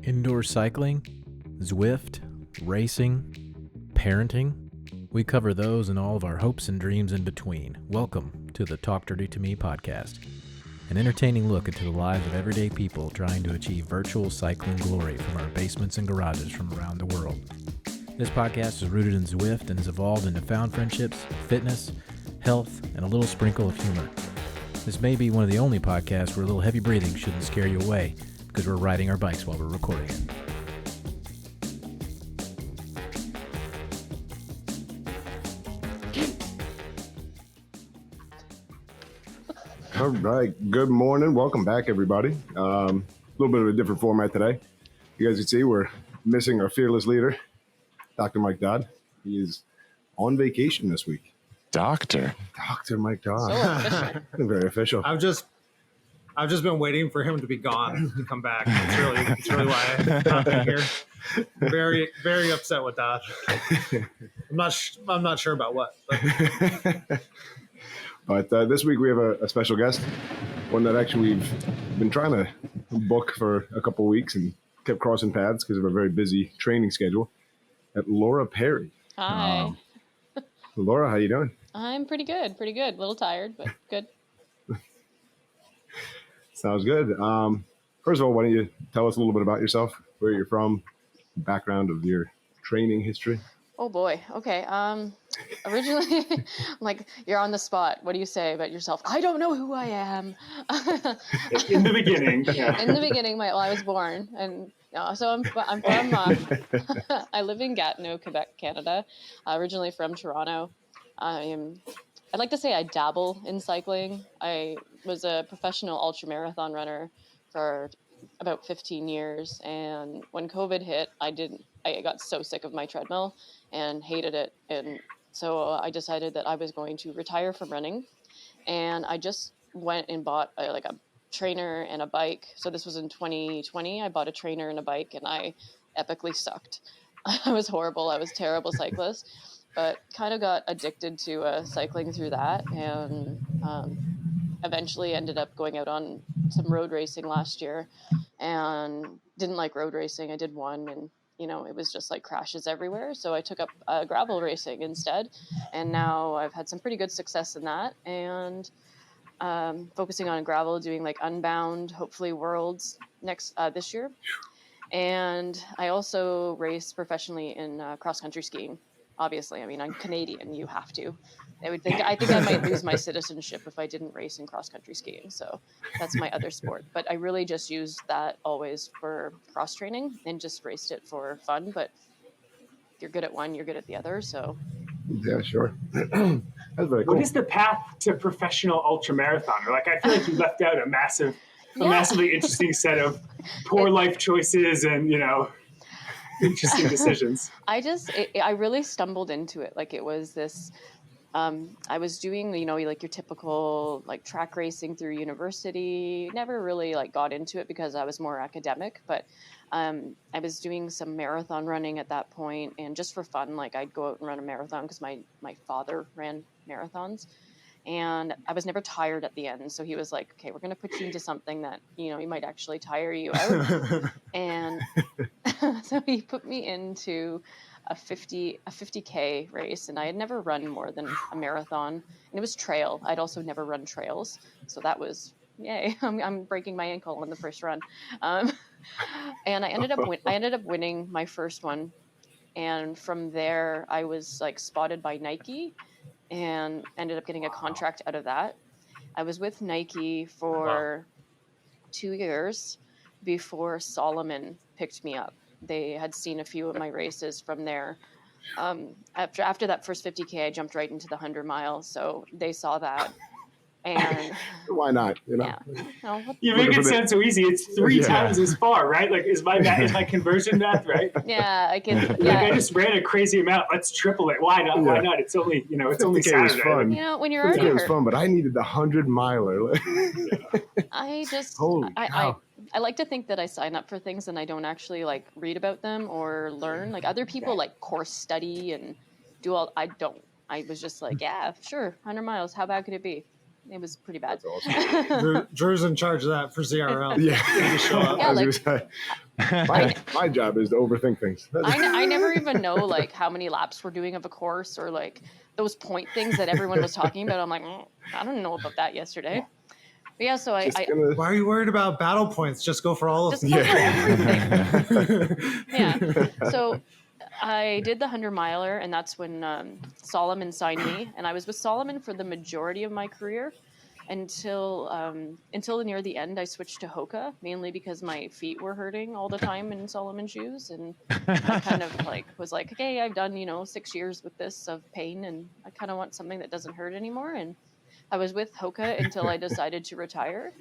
Indoor cycling, Zwift, racing, parenting. We cover those and all of our hopes and dreams in between. Welcome to the Talk Dirty to Me podcast, an entertaining look into the lives of everyday people trying to achieve virtual cycling glory from our basements and garages from around the world. This podcast is rooted in Zwift and has evolved into found friendships, fitness, health, and a little sprinkle of humor. This may be one of the only podcasts where a little heavy breathing shouldn't scare you away, because we're riding our bikes while we're recording it. All right. Good morning. Welcome back, everybody. A little bit of a different format today. You guys can see we're missing our fearless leader, Dr. Mike Dodd. He is on vacation this week. Dr. Mike Dodd. So official. Very official. I've just been waiting for him to be gone to come back. It's really why I've not been here. Very, very upset with that. I'm not sure about what. But this week we have a special guest, one that actually we've been trying to book for a couple of weeks and kept crossing paths because of a very busy training schedule. At Laura Perry. Hi. Laura, how you doing? I'm pretty good. A little tired, but good. Sounds good. First of all, why don't you tell us a little bit about yourself, where you're from, background of your training history? Oh boy. Okay. Originally, I'm like, you're on the spot. What do you say about yourself? I don't know who I am. In the beginning. Yeah. In the beginning, I was born, and so I'm from. I live in Gatineau, Quebec, Canada. Originally from Toronto. I'd like to say I dabble in cycling. I was a professional ultramarathon runner for about 15 years. And when COVID hit, I got so sick of my treadmill and hated it. And so I decided that I was going to retire from running. And I just went and bought a trainer and a bike. So this was in 2020. I bought a trainer and a bike, and I epically sucked. I was horrible. I was a terrible cyclist. But kind of got addicted to cycling through that, and eventually ended up going out on some road racing last year, and didn't like road racing. I did one, and it was just like crashes everywhere. So I took up gravel racing instead, and now I've had some pretty good success in that, and focusing on gravel, doing like Unbound, hopefully Worlds this year. And I also race professionally in cross-country skiing. Obviously, I mean, I'm Canadian. You have to. I think I might lose my citizenship if I didn't race in cross-country skiing. So that's my other sport. But I really just used that always for cross-training and just raced it for fun. But if you're good at one, you're good at the other. So yeah, sure. That's very cool. What is the path to professional ultramarathoner? Like, I feel like you left out a massively interesting set of poor life choices and interesting decisions. I really stumbled into it. Like, it was this, I was doing, like your typical like track racing through university, never really like got into it because I was more academic, but I was doing some marathon running at that point, and just for fun, like I'd go out and run a marathon because my father ran marathons. And I was never tired at the end. So he was like, okay, we're going to put you into something that, you might actually tire you out. And so he put me into a 50K race. And I had never run more than a marathon. And it was trail. I'd also never run trails. So that was, yay, I'm breaking my ankle on the first run. And I ended up winning my first one. And from there, I was like spotted by Nike, and ended up getting a contract out of that. I was with Nike for 2 years before Solomon picked me up. They had seen a few of my races from there. After that first 50K, I jumped right into the 100 miles. So they saw that. And why not? Yeah. You make it sound so easy. It's three times as far, right? Like, is my conversion math right? Yeah, I can. Like, yeah. I just ran a crazy amount. Let's triple it. Why not? Why not? It's only, it's only Saturday. Fun. When you're already it was fun, but I needed the 100-miler. I like to think that I sign up for things and I don't actually like read about them or learn. Like other people like course study and do all. I don't. I was just like, yeah, sure, 100 miles. How bad could it be? it was pretty bad. That's awesome. Drew's in charge of that for ZRL. Yeah. Show up. Yeah, I was gonna say, my job is to overthink things. I never even know like how many laps we're doing of a course or like those point things that everyone was talking about. I'm like, I don't know about that yesterday. But yeah, so I Why are you worried about battle points? Just go for all of just them. go for everything. Yeah. Yeah. So I did the 100-miler, and that's when Solomon signed me. And I was with Solomon for the majority of my career until near the end. I switched to Hoka, mainly because my feet were hurting all the time in Solomon shoes. And I kind of like was like, okay, I've done 6 years with this of pain, and I kind of want something that doesn't hurt anymore. And I was with Hoka until I decided to retire,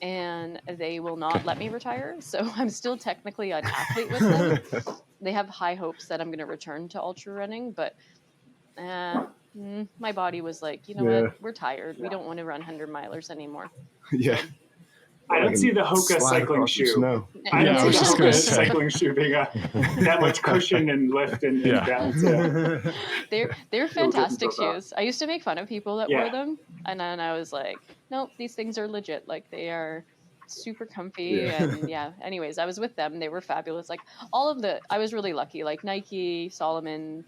and they will not let me retire. So I'm still technically an athlete with them. They have high hopes that I'm going to return to ultra running, but my body was like, what? We're tired. We don't want to run 100-milers anymore. Yeah. So, I don't see the Hoka Slide cycling across the shoe. snow. I Yeah, I don't was see just the gonna Hoka say. cycling shoe being that much cushion and lift and Yeah. balance. Yeah. they're fantastic about that. shoes. I used to make fun of people that Yeah. wear them, and then I was like, nope, these things are legit. Like they are super comfy. Yeah. And yeah, anyways, I was with them. They were fabulous. Like I was really lucky. Like Nike, Solomon,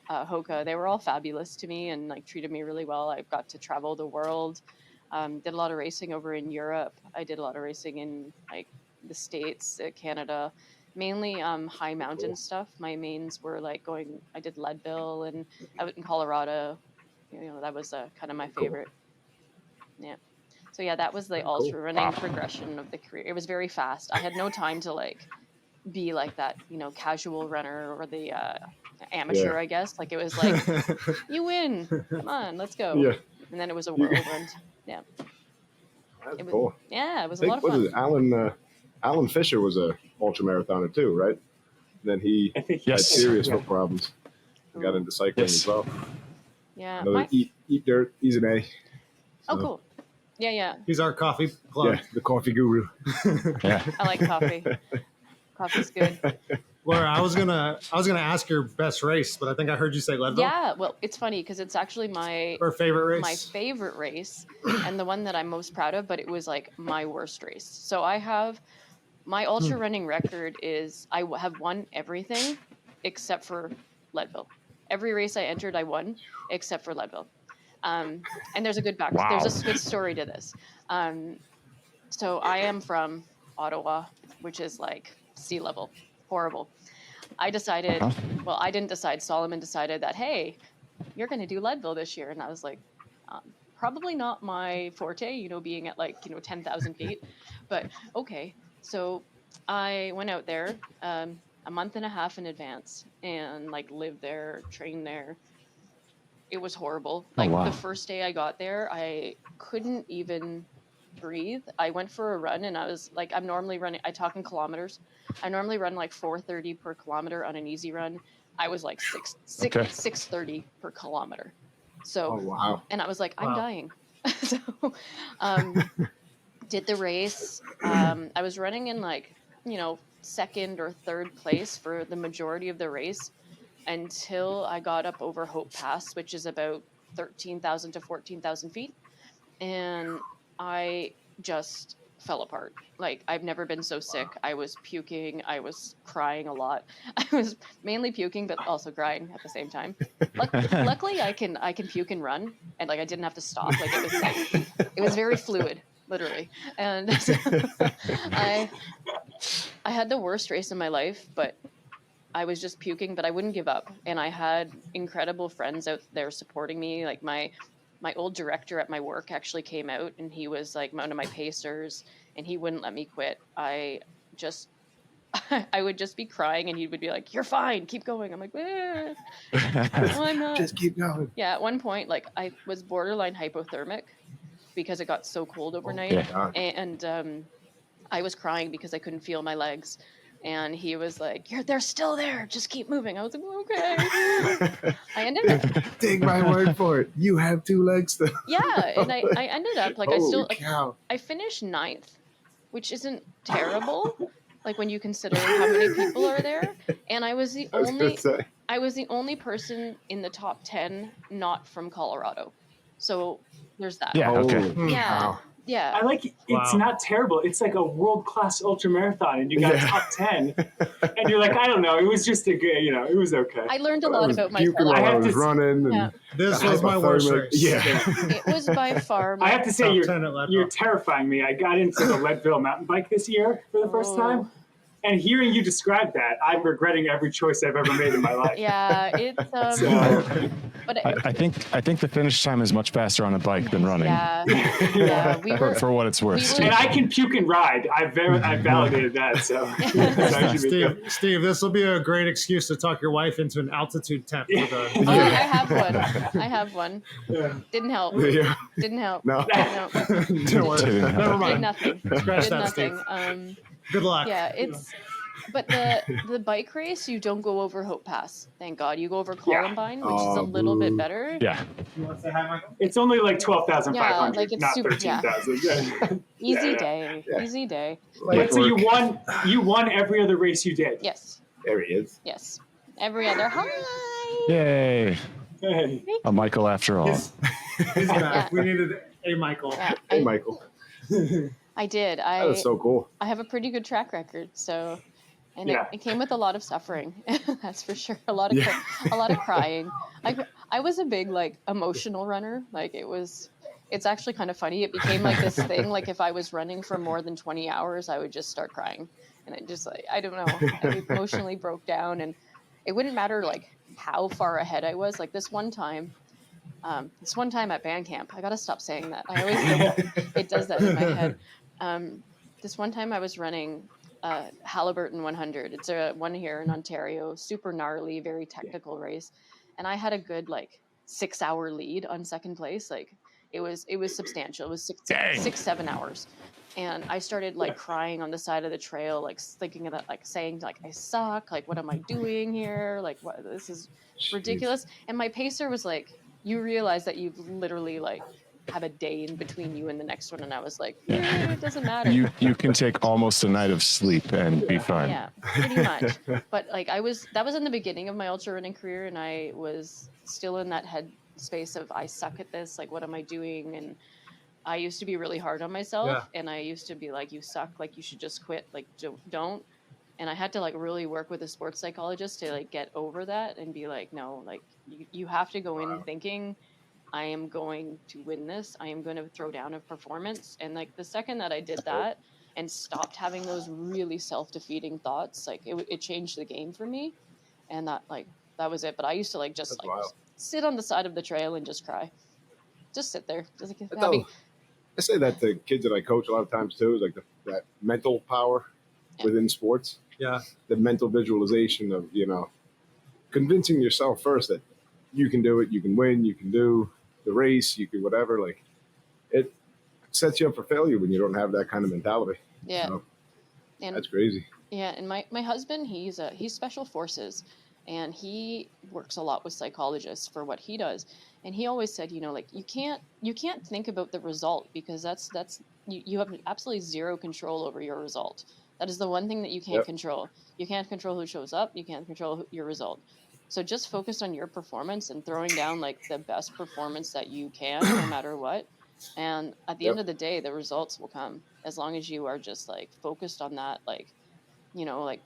Hoka, they were all fabulous to me and like treated me really well. I got to travel the world. Did a lot of racing over in Europe. I did a lot of racing in like the States, Canada, mainly high mountain stuff. My mains were like I did Leadville and out in Colorado. That was kind of my favorite. Yeah. So yeah, that was the ultra running progression of the career. It was very fast. I had no time to like be like that, casual runner or the amateur, I guess. Like it was like, you win. Come on, let's go. Yeah. And then it was a whirlwind. Yeah. That's It was, cool. yeah, it was I a lot think, of what fun. is it? Alan Fisher was a ultra marathoner too, right? Then he I think had Yes. serious Yeah. foot problems. Got into cycling Yes. as well. Yeah. Another eat dirt. He's an A. Oh, So, cool. Yeah, yeah. He's our coffee plug. Yeah, the coffee guru. Yeah. I like coffee. Coffee's good. Laura, I was gonna ask your best race, but I think I heard you say Leadville. Yeah. Well, it's funny because it's actually my Favorite race. favorite race and the one that I'm most proud of, but it was like my worst race. So I have my ultra running record is I have won everything except for Leadville. Every race I entered, I won except for Leadville. And there's a good there's a good story to this. So I am from Ottawa, which is like sea level, horrible. I decided, well, I didn't decide. Solomon decided that, hey, you're going to do Leadville this year. And I was like, probably not my forte, being at like, 10,000 feet, but okay. So I went out there a month and a half in advance and like lived there, trained there. It was horrible. Like wow. the first day I got there, I couldn't even breathe. I went for a run and I was like, I'm normally running, I talk in kilometers. I normally run like 4:30 per kilometer on an easy run. I was like 6:30 per kilometer. So, Oh wow. and I was like, I'm Wow. dying. So, did the race. I was running in like, second or third place for the majority of the race until I got up over Hope Pass, which is about 13,000 to 14,000 feet. And I just fell apart. Like I've never been so sick. I was puking. I was crying a lot. I was mainly puking, but also crying at the same time. Luckily, I can puke and run, and like I didn't have to stop. Like it was very fluid, literally. And so I had the worst race in my life, but I was just puking. But I wouldn't give up, and I had incredible friends out there supporting me. Like my old director at my work actually came out, and he was like one of my pacers, and he wouldn't let me quit. I would just be crying, and he would be like, "You're fine, keep going." I'm like, "No, I'm not." Just keep going. Yeah, at one point, like I was borderline hypothermic because it got so cold overnight, God. and I was crying because I couldn't feel my legs. And he was like, they're still there. Just keep moving. I was like, okay. I ended up, Take my word for it. You have two legs though. yeah. And I ended up like, Holy cow. I finished 9th, which isn't terrible. Like when you consider how many people are there. And I was the only person in the top 10 not from Colorado. So There's that. Yeah. Okay. Holy Yeah. cow. Yeah. I like it's not terrible. It's like a world-class ultra marathon, and you got top 10, and you're like, I don't know, it was just a good, it was okay. I learned a I lot was about puking myself. while I have was to- running. And Yeah. This was my worst hypothermic. race. Yeah. It was by far I have to say, Top 10 at Leadville. you're terrifying me. I got into the Leadville mountain bike this year for the first time, and hearing you describe that, I'm regretting every choice I've ever made in my life. Yeah, it's So, but I think the finish time is much faster on a bike than running. yeah, we were For what it's worth, we were- Steve. and I can puke and ride. I validated that. So, I should be good. Steve, this will be a great excuse to talk your wife into an altitude tent for the. Oh, I have one. Yeah. Didn't help. Yeah. Didn't help. No. No. Don't worry. Didn't help. Never Did mind. nothing. Scratch Did that, nothing. Steve. Good luck. Yeah, it's. But the bike race, you don't go over Hope Pass. Thank God, you go over Yeah. Columbine, which is a little bit better. Yeah. You want to say hi, Michael? It's only like 12,500, Yeah, like it's not super- 13,000. Yeah. Easy Yeah. day. Yeah. Easy day. But so you won every other race you did. Yes. There he is. Yes. Every other. Hi. Yay. Hey. A Michael after all. He's back. We needed a Michael. Yeah, Hey, Michael. I did. That was so cool. I have a pretty good track record, so, and Yeah. it came with a lot of suffering. That's for sure. A lot of crying. I was a big emotional runner. It's actually kind of funny. It became this thing. If I was running for more than 20 hours, I would just start crying, and I just I don't know. I emotionally broke down, and it wouldn't matter how far ahead I was. This one time at band camp, I gotta stop saying that. I always it does that in my head. This one time I was running Halliburton 100. It's a one here in Ontario, super gnarly, very technical race, and I had a good 6-hour lead on second place. It was substantial. It was 6-7 hours, and I started crying on the side of the trail, thinking of that, saying I suck. What am I doing here? What, this is ridiculous. And my pacer was you realize that you've literally have a day in between you and the next one, and I was it doesn't matter. You can take almost a night of sleep and be fine. Yeah, pretty much. But that was in the beginning of my ultra running career, and I was still in that head space of I suck at this. What am I doing? And I used to be really hard on myself, and I used to be you suck. You should just quit. Don't. And I had to really work with a sports psychologist to get over that and be no, you have to go in thinking, I am going to win this. I am going to throw down a performance. And the second that I did that and stopped having those really self-defeating thoughts, it changed the game for me. And that was it. But I used to just wild. sit on the side of the trail and just cry. Just sit there. Just I say that to kids that I coach a lot of times too, is that mental power within sports. Yeah. The mental visualization of, convincing yourself first that you can do it, you can win, you can do the race, you can whatever. It sets you up for failure when you don't have that kind of mentality. Yeah. So, and that's crazy. Yeah, and my husband, he's special forces, and he works a lot with psychologists for what he does. And he always said, you can't think about the result, because that's you have absolutely zero control over your result. That is the one thing that you can't control. You can't control who shows up. You can't control your result. So just focus on your performance and throwing down the best performance that you can, no matter what. And at the end of the day, the results will come as long as you are just focused on that,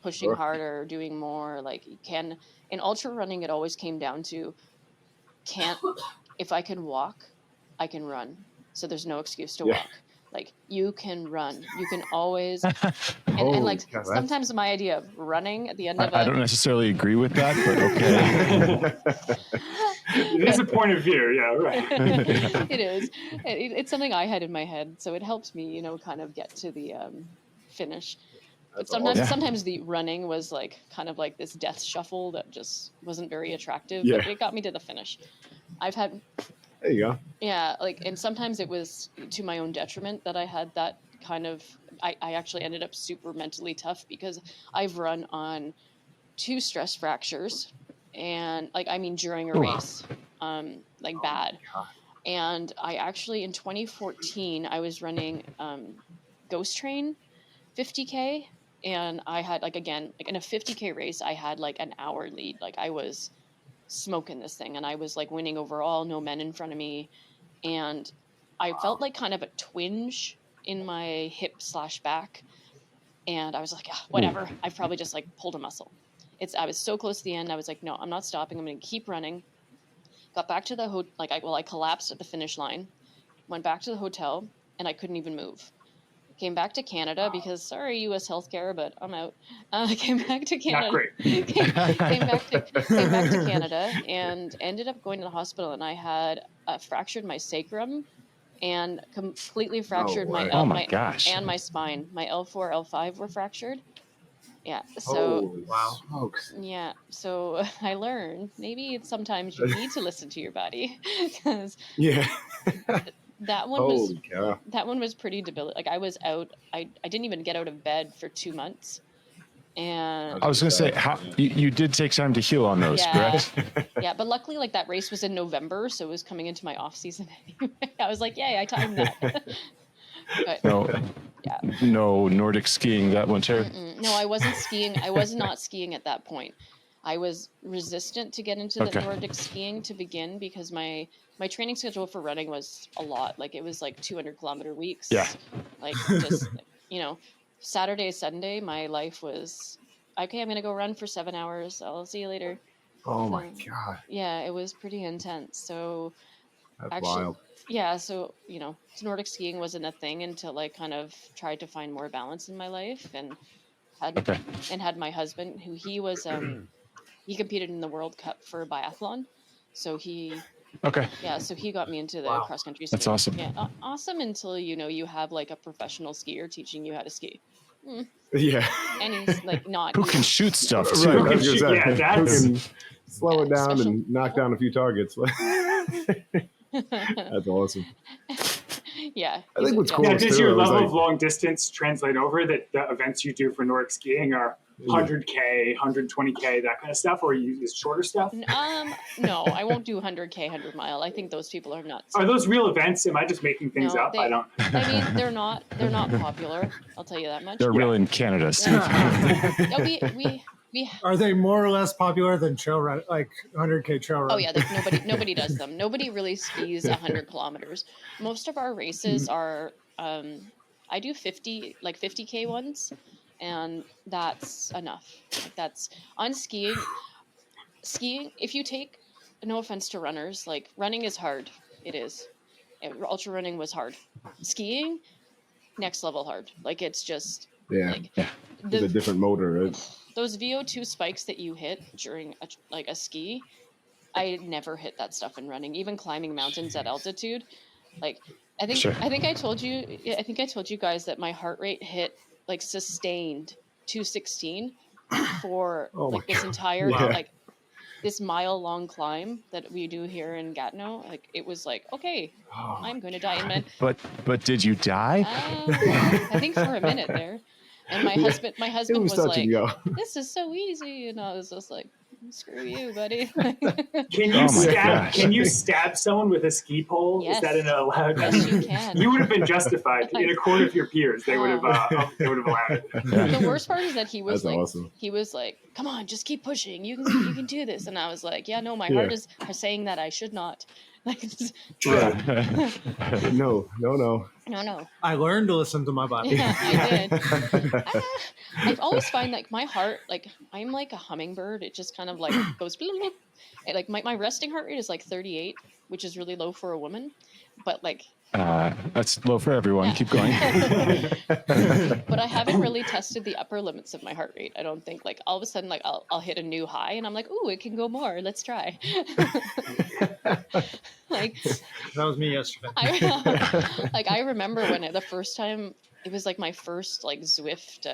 pushing harder, doing more. You can in ultra running, it always came down to if I can walk, I can run. So there's no excuse to walk. You can run. You can always and God, sometimes my idea of running at the end of I don't necessarily agree with that, but okay. It is a point of view, yeah, right. It is. It's something I had in my head, so it helped me, kind of get to the finish. But sometimes the running was kind of this death shuffle that just wasn't very attractive, but it got me to the finish. There you go. Yeah, and sometimes it was to my own detriment that I had that kind of. I actually ended up super mentally tough, because I've run on 2 stress fractures, and during a race, bad. And I actually in 2014 I was running Ghost Train 50K, and I had in a 50K race I had an hour lead. I was smoking this thing, and I was winning overall, no men in front of me. And I felt like kind of a twinge in my hip/back. And I was like, whatever. I've probably just like pulled a muscle. I was so close to the end. I was like, no, I'm not stopping. I'm going to keep running. Got back to the I collapsed at the finish line, went back to the hotel, and I couldn't even move. Came back to Canada because sorry, U.S. healthcare, but I'm out. Came back to Canada. Not great. came back to Canada and ended up going to the hospital. And I had fractured my sacrum and completely fractured way. Oh my gosh. and my spine. My L4, L5 were fractured. Yeah. So Holy Wow. smokes. yeah. So I learned maybe sometimes you need to listen to your body because Yeah. that one was Holy cow. that one was pretty debilitating. Like I was out. I didn't even get out of bed for 2 months. And I was going to say, you did take time to heal on those, Yeah. correct? yeah, but luckily like that race was in November, so it was coming into my off season anyway. I was like, yay, I timed that. But No, yeah. no Nordic skiing that winter. No, I wasn't skiing. I was not skiing at that point. I was resistant to get into the Okay. Nordic skiing to begin because my training schedule for running was a lot. Like it was like 200-kilometer weeks. Yeah. Like just, Saturday, Sunday, my life was, okay, I'm going to go run for 7 hours. I'll see you later. Oh my So, God. Yeah, it was pretty intense. So That's actually, wild. yeah, so Nordic skiing wasn't a thing until I kind of tried to find more balance in my life and had my husband who he was he competed in the World Cup for biathlon, so he got me into the Wow. cross country skiing. That's awesome. Yeah, awesome until you have like a professional skier teaching you how to ski. Yeah. And he's like not Who can shoot stuff too? Right. I was gonna say, Yeah, who that's- can slow it down special- and knock down a few targets. That's awesome. Yeah. I think what's cool Now, is does too, your it was love like- of long distance translate over that the events you do for Nordic skiing are 100K, 120K, that kind of stuff, or you use shorter stuff? No, I won't do 100K, 100 mile. I think those people are nuts. Are those real events? Am I just making things No, up? I don't. I mean, they're not popular. I'll tell you that much. They're real in Canada, Steve. No, we Are they more or less popular than trail run, like 100K trail run? Oh yeah, nobody does them. Nobody really skis 100 kilometers. Most of our races are I do 50K ones, and that's enough. Like that's on skiing. Skiing, if you take, no offense to runners, like running is hard. It is. Ultra running was hard. Skiing, next level hard. Like it's just Yeah. like It's a different motor. Right? those VO2 spikes that you hit during a ski, I never hit that stuff in running, even climbing mountains at altitude. Like I think I told you guys that my heart rate hit like sustained 216 for Oh my like this God. entire Yeah. like this mile-long climb that we do here in Gatineau. Like it was like, okay, Oh, I'm going to die in a minute. But did you die? I think for a minute there. And my Yeah. husband It was was touch like, and go. this is so easy. And I was just like, screw you, buddy. Can you Oh my stab? gosh. Can you stab someone with a ski pole? Yes. Is that an allowed? Yes, you can. You would have been justified in a court of your peers. They would have. They would have allowed it. The worst part is that he was That's like, awesome. he was like, come on, just keep pushing. You can do this. And I was like, yeah, no, my Yeah. heart is saying that I should not. Like, Yeah. No. no. I learned to listen to my body. Yeah, I did. I always find like my heart, like I'm like a hummingbird. It just kind of like goes, like my resting heart rate is like 38, which is really low for a woman. But like, That's low for everyone. Yeah. Keep going. but I haven't really tested the upper limits of my heart rate. I don't think like all of a sudden like I'll hit a new high and I'm like, ooh, it can go more. Let's try. Like That was me yesterday. I remember when the first time it was like my first like Zwift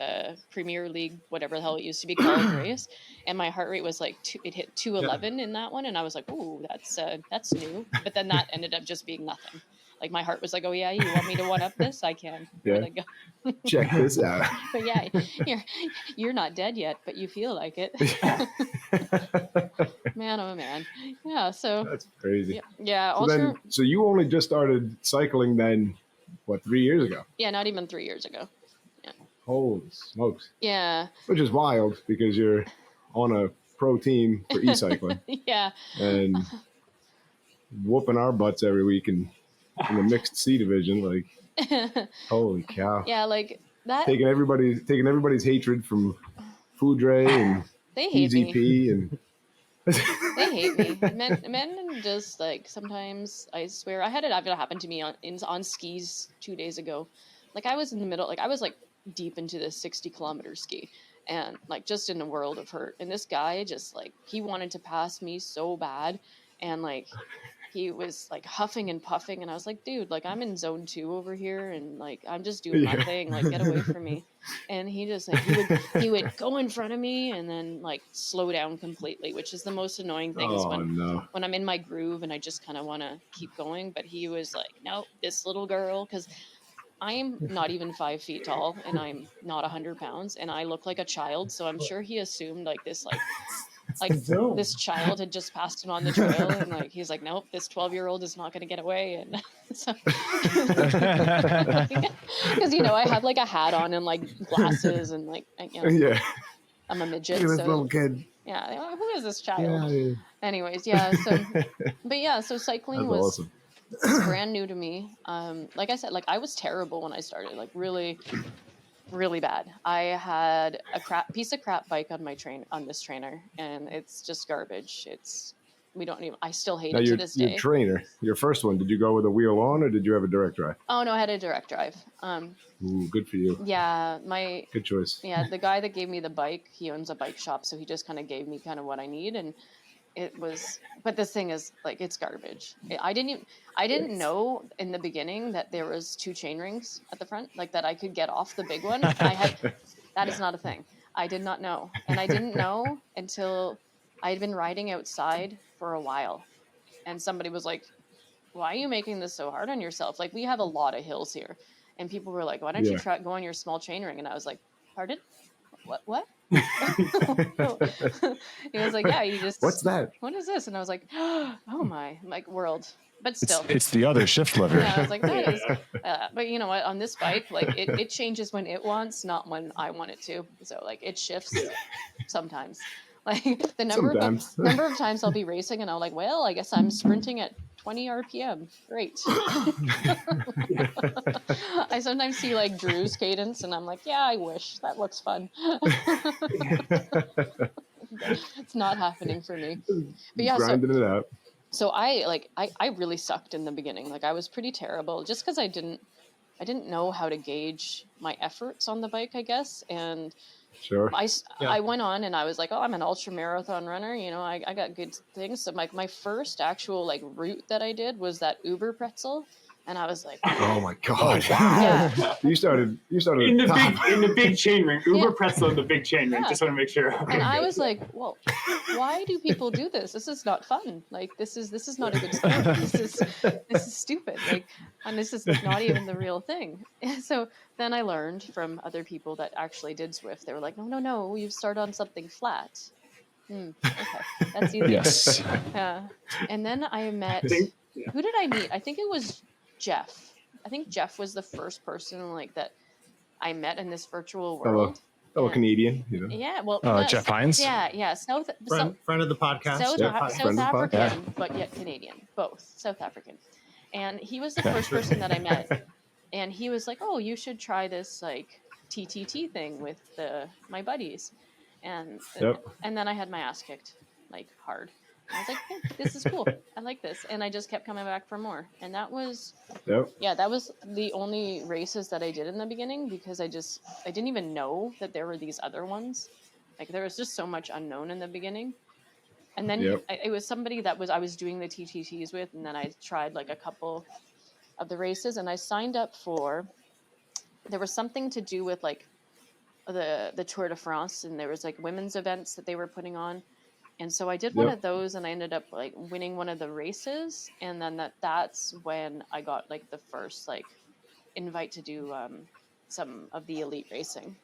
Premier League, whatever the hell it used to be called race, and my heart rate was like it hit 211 in that one, and I was like, ooh, that's new. But then that ended up just being nothing. Like my heart was like, oh yeah, you want me to one up this? I can. Yeah. Here they go. Check this out. But yeah, you're not dead yet, but you feel like it. Man, oh man. Yeah. So That's crazy. yeah. So, Also, so you only just started cycling then, what, 3 years ago? yeah, not even 3 years ago. Holy smokes. Yeah. Which is wild because you're on a pro team for e-cycling Yeah. and whooping our butts every week. And in the mixed C division. Like, holy cow! Yeah, like that. Taking everybody's hatred from Foudre and They hate me. EZP and They hate me. Men just like sometimes. I swear, I had it happen to me on skis 2 days ago. Like I was in the middle. Like I was like deep into this 60-kilometer ski, and like just in a world of hurt. And this guy just like he wanted to pass me so bad, and like he was like huffing and puffing, and I was like, dude, like I'm in zone 2 over here, and like I'm just doing my thing. Like get away from me. And he just like he would go in front of me and then like slow down completely, which is the most annoying thing is when I'm in my groove and I just kind of want to keep going. But he was like, no, this little girl, because I'm not even 5 feet tall and I'm not 100 pounds and I look like a child. So I'm sure he assumed like this this child had just passed him on the trail, and like he's like, nope, this 12-year-old is not going to get away. And so because I have like a hat on and like glasses and like I'm a midget. Look at this so little kid. yeah, who is this child? Anyways, so cycling That's was awesome. brand new to me. Like I said, like I was terrible when I started, like really really bad. I had a piece of crap bike on this trainer, and it's just garbage. I still hate it to this day. Your trainer, your first one, did you go with a wheel on or did you have a direct drive? Oh no, I had a direct drive. Ooh, good for you. Yeah, good choice. Yeah, the guy that gave me the bike, he owns a bike shop, so he just kind of gave me kind of what I need, and but this thing is like it's garbage. I didn't know in the beginning that there was 2 chain rings at the front, like that I could get off the big one. That is not a thing. I did not know, and I didn't know until I had been riding outside for a while, and somebody was like, "Why are you making this so hard on yourself? Like we have a lot of hills here," and people were like, "Why don't you try go on your small chain ring?" And I was like, "Pardon? What?" He was like, yeah, you just what's that? What is this? And I was like, oh my like world. But still it's the other shift lever. Yeah, I was like, that is but you know what, on this bike, like it changes when it wants, not when I want it to. So like it shifts sometimes. Like the number of times I'll be racing and I'm like, well, I guess I'm sprinting at 20 RPM. Great. I sometimes see like Drew's cadence and I'm like, yeah, I wish. That looks fun. It's not happening for me. But yeah, grinding it out. So I really sucked in the beginning. Like I was pretty terrible just because I didn't know how to gauge my efforts on the bike, I guess. And sure. I went on and I was like, oh, I'm an ultra marathon runner. I got good things. So my first actual like route that I did was that Uber pretzel. And I was like, oh my God. Yeah. You started in the big chain ring, Uber pretzel in the big chain ring. Just want to make sure. And I was like, well, why do people do this? This is not fun. Like this is not a good sport. This is stupid. Like, and this is not even the real thing. And so then I learned from other people that actually did Zwift. They were like, no, you start on something flat. Okay, that's easy. Yes. Yeah. And then I met. Who did I meet? I think it was Jeff. I think Jeff was the first person like that I met in this virtual world. Fellow Canadian, Yeah, well, Jeff Hines. Yeah, friend of the podcast. South African, but yet Canadian, both South African. And he was the first person that I met, and he was like, "Oh, you should try this like TTT thing with my buddies," and then I had my ass kicked like hard. I was like, hey, this is cool. I like this. And I just kept coming back for more. And that was, that was the only races that I did in the beginning because I didn't even know that there were these other ones. Like there was just so much unknown in the beginning. And then it was somebody that I was doing the TTTs with. And then I tried like a couple of the races and I signed up there was something to do with like the Tour de France. And there was like women's events that they were putting on. And so I did one of those and I ended up like winning one of the races. And then that's when I got like the first like invite to do some of the elite racing.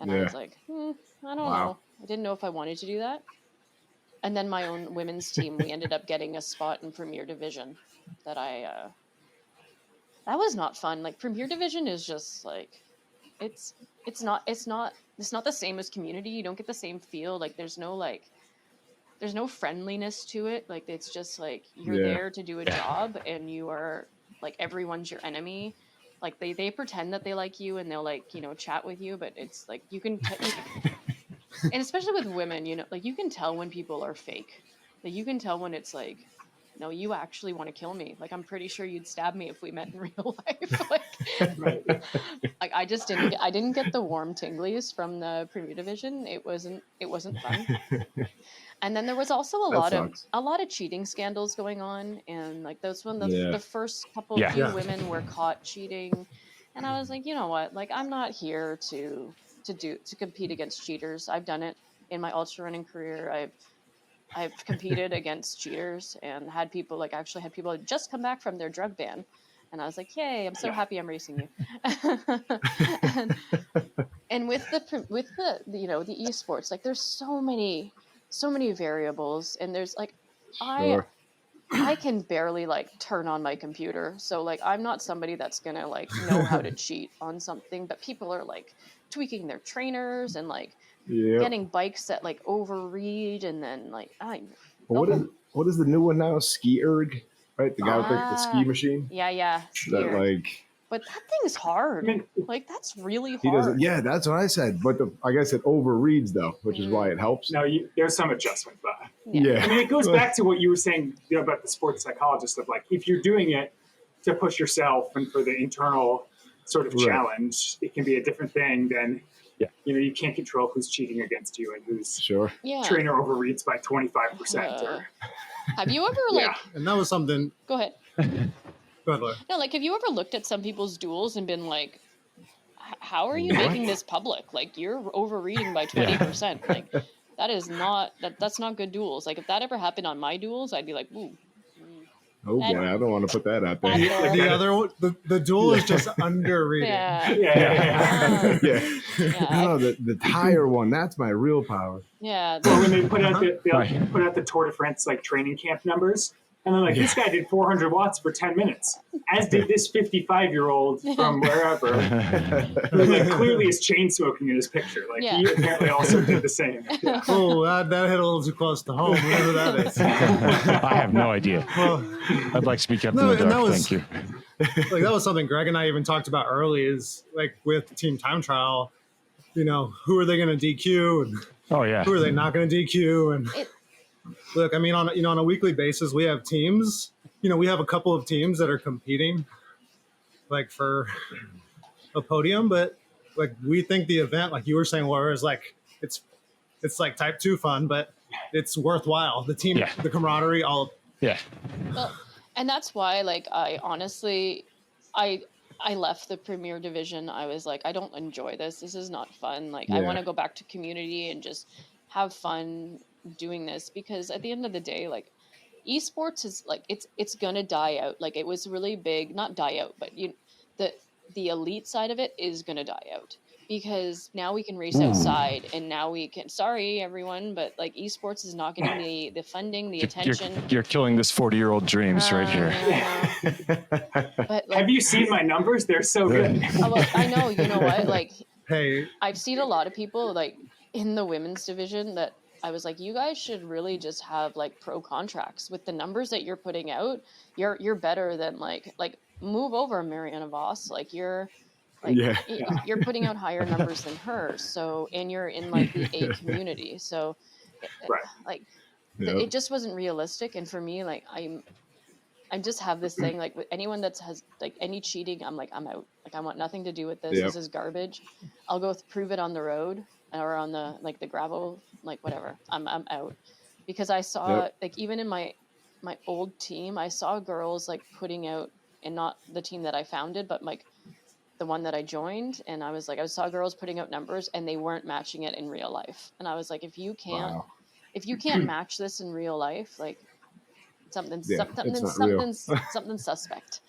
And I was like, I don't know. I didn't know if I wanted to do that. And then my own women's team, we ended up getting a spot in Premier Division that that was not fun. Like Premier Division is just like, it's not the same as community. You don't get the same feel. Like there's no friendliness to it. Like it's just like you're there to do a job and you are like everyone's your enemy. Like they pretend that they like you and they'll like, chat with you, but it's like you can and especially with women, like you can tell when people are fake. Like you can tell when it's like, no, you actually want to kill me. Like I'm pretty sure you'd stab me if we met in real life. Like I just didn't get the warm tinglies from the Premier Division. It wasn't fun. And then there was also a lot of cheating scandals going on, and like those the first few women were caught cheating, and I was like, you know what, like I'm not here to compete against cheaters. I've done it in my ultra running career. I've competed against cheaters and had people just come back from their drug ban, and I was like, yay, I'm so happy I'm racing you. and with the the esports, like there's so many variables, and there's like I can barely like turn on my computer, so like I'm not somebody that's gonna like know how to cheat on something, but people are like tweaking their trainers and like getting bikes that like overread, and then like what is the new one now? Ski erg, right? The guy with the ski machine. Yeah. That like. But that thing's hard. I mean, like that's really hard. He doesn't. Yeah, that's what I said. But I guess it overreads though, which is why it helps. No, there's some adjustment, but yeah. I mean, it goes back to what you were saying about the sports psychologist of like if you're doing it to push yourself and for the internal sort of challenge, it can be a different thing than you can't control who's cheating against you and whose trainer overreads by 25%. Have you ever and that was something. Go ahead. Go ahead, Laura. No, like have you ever looked at some people's duels and been like, how are you making this public? Like you're overreading by 20%. Like that is not that's not good duels. Like if that ever happened on my duels, I'd be like, ooh. Oh boy, I don't want to put that out there. The other one, the duel is just underrated. Yeah. No, the tire one, that's my real power. Yeah. Or when they put out the Tour de France like training camp numbers, and they're like, this guy did 400 watts for 10 minutes, as did this 55-year-old from wherever. Like clearly is chain smoking in his picture. Like he apparently also did the same. Yeah. Oh, that hit a little too close to home. Whatever that is. I have no idea. Well, I'd like to speak up in the dark. Thank you. Like that was something Greg and I even talked about early. Is like with team time trial, who are they going to DQ and who are they not going to DQ and. Look, I mean, on a weekly basis, we have teams. We have a couple of teams that are competing, like for a podium. But like we think the event, like you were saying, Laura, is like it's like type 2 fun, but it's worthwhile. The team, the camaraderie, all. Yeah. Well, and that's why, like, I honestly, I left the Premier Division. I was like, I don't enjoy this. This is not fun. Like, I want to go back to community and just have fun doing this, because at the end of the day, like esports is like it's gonna die out. Like it was really big, not die out, but the elite side of it is gonna die out, because now we can race outside, and now we can, sorry everyone, but like esports is not getting the funding, the attention. You're killing this 40-year-old dreams right here. But like, have you seen my numbers? They're so good. Well, I know, you know what, like hey, I've seen a lot of people like in the women's division that I was like, you guys should really just have like pro contracts with the numbers that you're putting out. You're better than like move over Mariana Voss. Like you're putting out higher numbers than her. So, and you're in like the A community. So it just wasn't realistic. And for me, like I just have this thing, like with anyone that has like any cheating, I'm like, I'm out. Like I want nothing to do with this. This is garbage. I'll go prove it on the road or on the like the gravel, like whatever. I'm out, because I saw like even in my old team, I saw girls like putting out, and not the team that I founded, but like the one that I joined, and I saw girls putting out numbers and they weren't matching it in real life, and I was like, if you can't match this in real life, like something's suspect.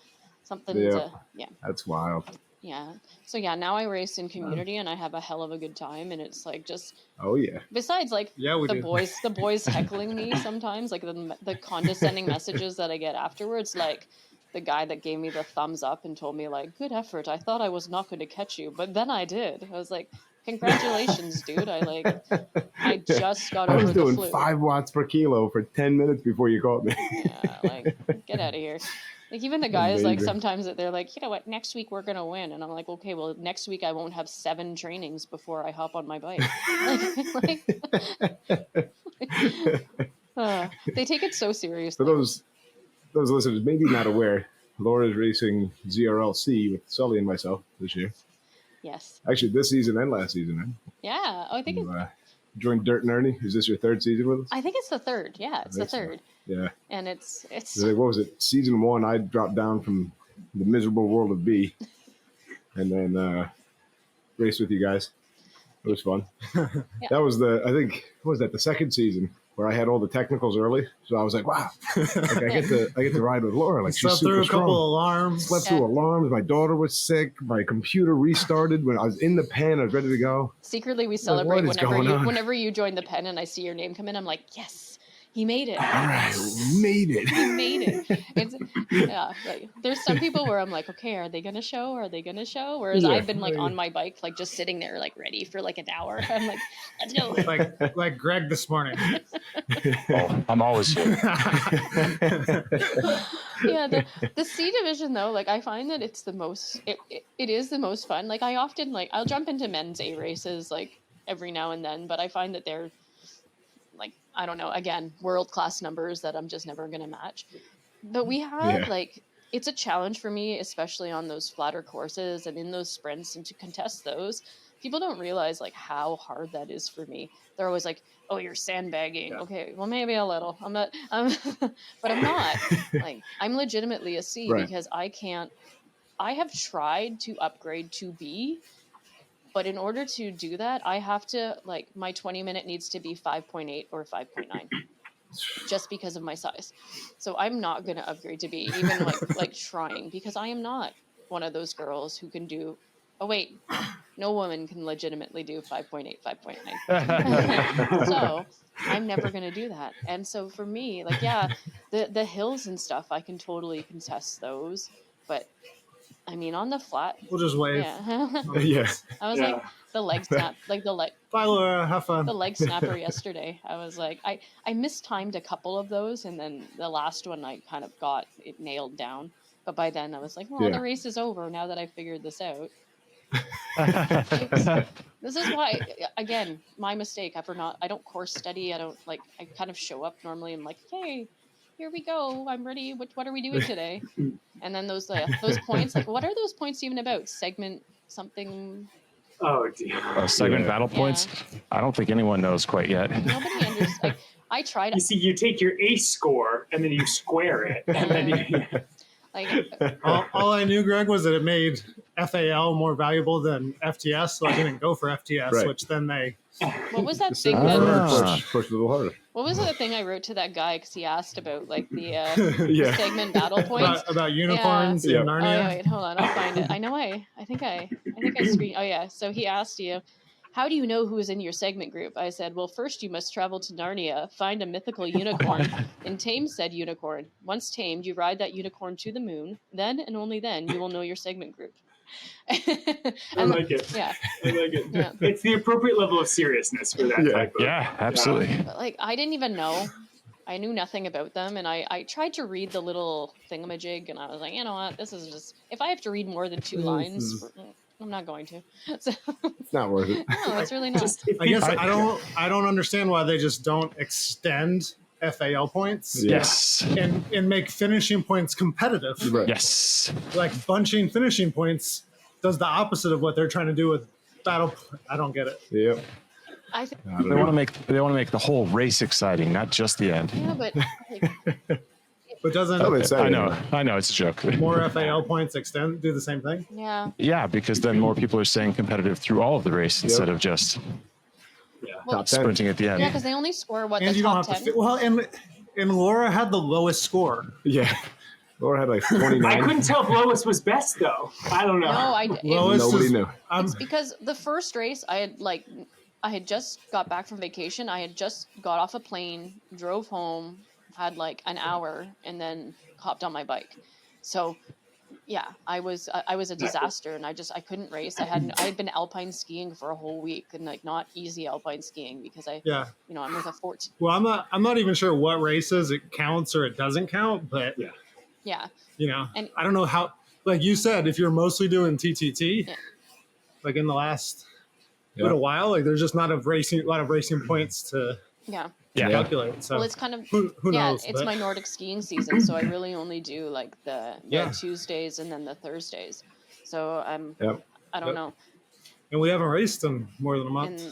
That's wild. Yeah. So yeah, now I race in community and I have a hell of a good time, and it's like just besides like the boys heckling me sometimes, like the condescending messages that I get afterwards, like the guy that gave me the thumbs up and told me like, good effort, I thought I was not going to catch you, but then I did. I was like, congratulations, dude. I just got over the flu. I was doing 5 watts per kilo for 10 minutes before you called me. Yeah, like get out of here. Like even the guys, like Amazing. sometimes they're like, you know what, next week we're gonna win, and I'm like, okay, well next week I won't have 7 trainings before I hop on my bike. They take it so seriously. For those listeners maybe not aware, Laura's racing ZRLC with Sully and myself this year. Yes. Actually, this season and last season, right? Yeah. Oh, I think You joined Dirt and Ernie. Is this your 3rd season with us? I think it's the 3rd. Yeah, it's the 3rd. Yeah. And it's Like, what was it? Season 1, I dropped down from the miserable world of B, and then raced with you guys. It was fun. Yeah. That was I think, what was that? The 2nd season where I had all the technicals early, so I was like, wow, like I get to ride with Laura. Like she's Slept super through a strong. couple alarms. Slept through alarms. My daughter was sick. My computer restarted when I was in the pen. I was ready to go. Secretly we Like, celebrate what is going on? whenever you join the pen and I see your name come in. I'm like, yes, he made it. All right, we made it. He made it. It's like there's some people where I'm like, okay, are they gonna show? Are they gonna show? Whereas Yeah. I've been like on my bike, like just sitting there, like ready for like an hour. I'm like, let's go. Like Greg this morning. Oh, I'm always here. Yeah, the C division though, like I find that it's the most it is the most fun. Like I often like I'll jump into men's A races like every now and then, but I find that they're like, I don't know, again, world class numbers that I'm just never gonna match. But we have like it's a challenge for me, especially on those flatter courses and in those sprints, and to contest those. People don't realize like how hard that is for me. They're always like, "Oh, you're sandbagging." Yeah. Okay, well maybe a little. I'm not, but I'm not. Like I'm legitimately a C Right. because I can't. I have tried to upgrade to B, but in order to do that, I have to like my 20-minute needs to be 5.8 or 5.9. Just because of my size. So I'm not going to upgrade to B, even like trying, because I am not one of those girls who can do, oh wait, no woman can legitimately do 5.8, 5.9. So I'm never going to do that. And so for me, like, yeah, the hills and stuff, I can totally contest those, but I mean, on the flat, We'll just wave. yeah. Yeah. I was like, the leg snap, like the leg, Bye, Laura. Have fun. the leg snapper yesterday. I was like, I mistimed a couple of those, and then the last one I kind of got it nailed down. But by then I was like, well, Yeah. the race is over now that I figured this out. This is why, again, my mistake. I don't course study. I kind of show up normally. I'm like, hey, here we go. I'm ready. What are we doing today? And then those points, like, what are those points even about? Segment something. Oh dear. Segment Yeah. battle points? I don't think anyone knows quite yet. Nobody understands. Like, I tried. You see, you take your ace score and then you square it, and then you, Like, All I knew, Greg, was that it made FAL more valuable than FTS, so I didn't go for FTS, Right. which then they. what was that The thing segment that? Ah. push a little harder. What was the thing I wrote to that guy because he asked about like the Yeah. segment battle points? About unicorns Yeah. in Oh Narnia. wait, hold on, I'll find it. I know I think I screen. Oh yeah, so he asked you, how do you know who is in your segment group? I said, well, first you must travel to Narnia, find a mythical unicorn, and tame said unicorn. Once tamed, you ride that unicorn to the moon. Then and only then you will know your segment group. I And- like it. Yeah, I like it. yeah. It's the appropriate level of seriousness for that Yeah. type of. Yeah, absolutely. But like I didn't even know. I knew nothing about them, and I tried to read the little thingamajig, and I was like, you know what, this is just if I have to read more than 2 lines, I'm not going to. So, It's not worth it. no, it's really not. Just if I you- guess I don't understand why they just don't extend FAL points Yeah. Yes. and make finishing points competitive. Right. Yes. Like bunching finishing points does the opposite of what they're trying to do with battle. I don't get it. Yep. I think, I don't They know. want to make the whole race exciting, not just the end. yeah, but like, But doesn't Oh, it's I know, it's a joke. more FAL points do the same thing? yeah. Yeah, because then more people are staying competitive through all of the race instead of just Well, Top 10. sprinting at the end. yeah, because they only score what And the you don't top have 10. to. Well, and Laura had the lowest score. Yeah. Laura had like I 29. couldn't tell if Lois was best though. I don't know. No, Lowest Nobody is- knew. it's because the first race I had just got back from vacation. I had just got off a plane, drove home, had like an hour, and then hopped on my bike. So, yeah, I was a disaster, and I couldn't race. I had been alpine skiing for a whole week, and like not easy alpine skiing because Yeah. I'm with a 14. Well, I'm not even sure what races it counts or it doesn't count, but Yeah. Yeah. You know, And I don't know how, like you said, if you're mostly doing TTT, like in the last little while, like there's just not a lot of racing points to calculate. So well, it's kind of who knows? It's my Nordic skiing season, so I really only do like the Tuesdays and then the Thursdays. So I don't know. And we haven't raced in more than a month. And,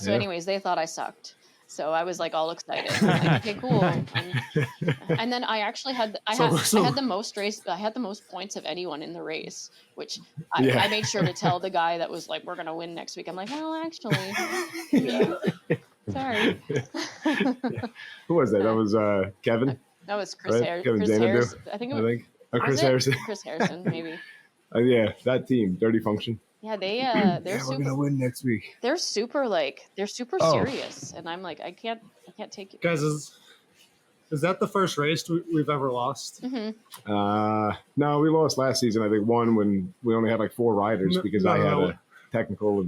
So anyways, they thought I sucked. So I was like all excited. I'm like, okay, cool. And then I actually had I had the most points of anyone in the race, which I made sure to tell the guy that was like, we're gonna win next week. I'm like, well, actually, sorry. Who was that? That was Kevin. That was Chris Kevin Harrison. I think it was. Chris Harrison. Chris Harrison, maybe. Yeah, that team, Dirty Function. Yeah, they're we're gonna win next week. They're super serious, and I'm like, I can't take it. Guys, is that the first race we've ever lost? Mm-hmm. No, we lost last season. I think one when we only had like 4 riders because I had a technical.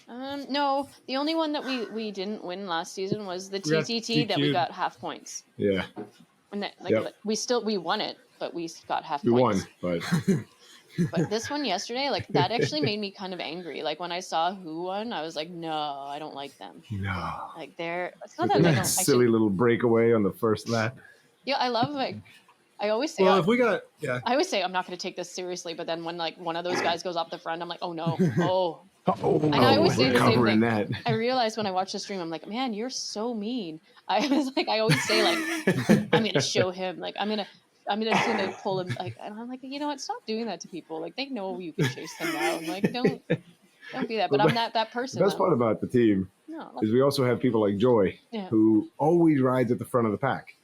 And, no, the only one that we didn't win last season was the TTT that we got half points. Yeah. And that, we won it, but we got half we points. We won, but. But this one yesterday, like that actually made me kind of angry. Like when I saw who won, I was like, no, I don't like them. No. Like it's not that I don't. Silly little breakaway on the first lap. Yeah, I love like. I always say. Well, if we got I always say I'm not going to take this seriously, but then when like one of those guys goes off the front, I'm like, oh no, and I always say the same thing. That. I realized when I watched the stream, I'm like, man, you're so mean. I was like, I always say like, I'm going to show him, like I'm gonna pull him, like, and I'm like, you know what? Stop doing that to people. Like they know you can chase them down. Like don't do that. But I'm not that person. The best part about the team is we also have people like Joy who always rides at the front of the pack.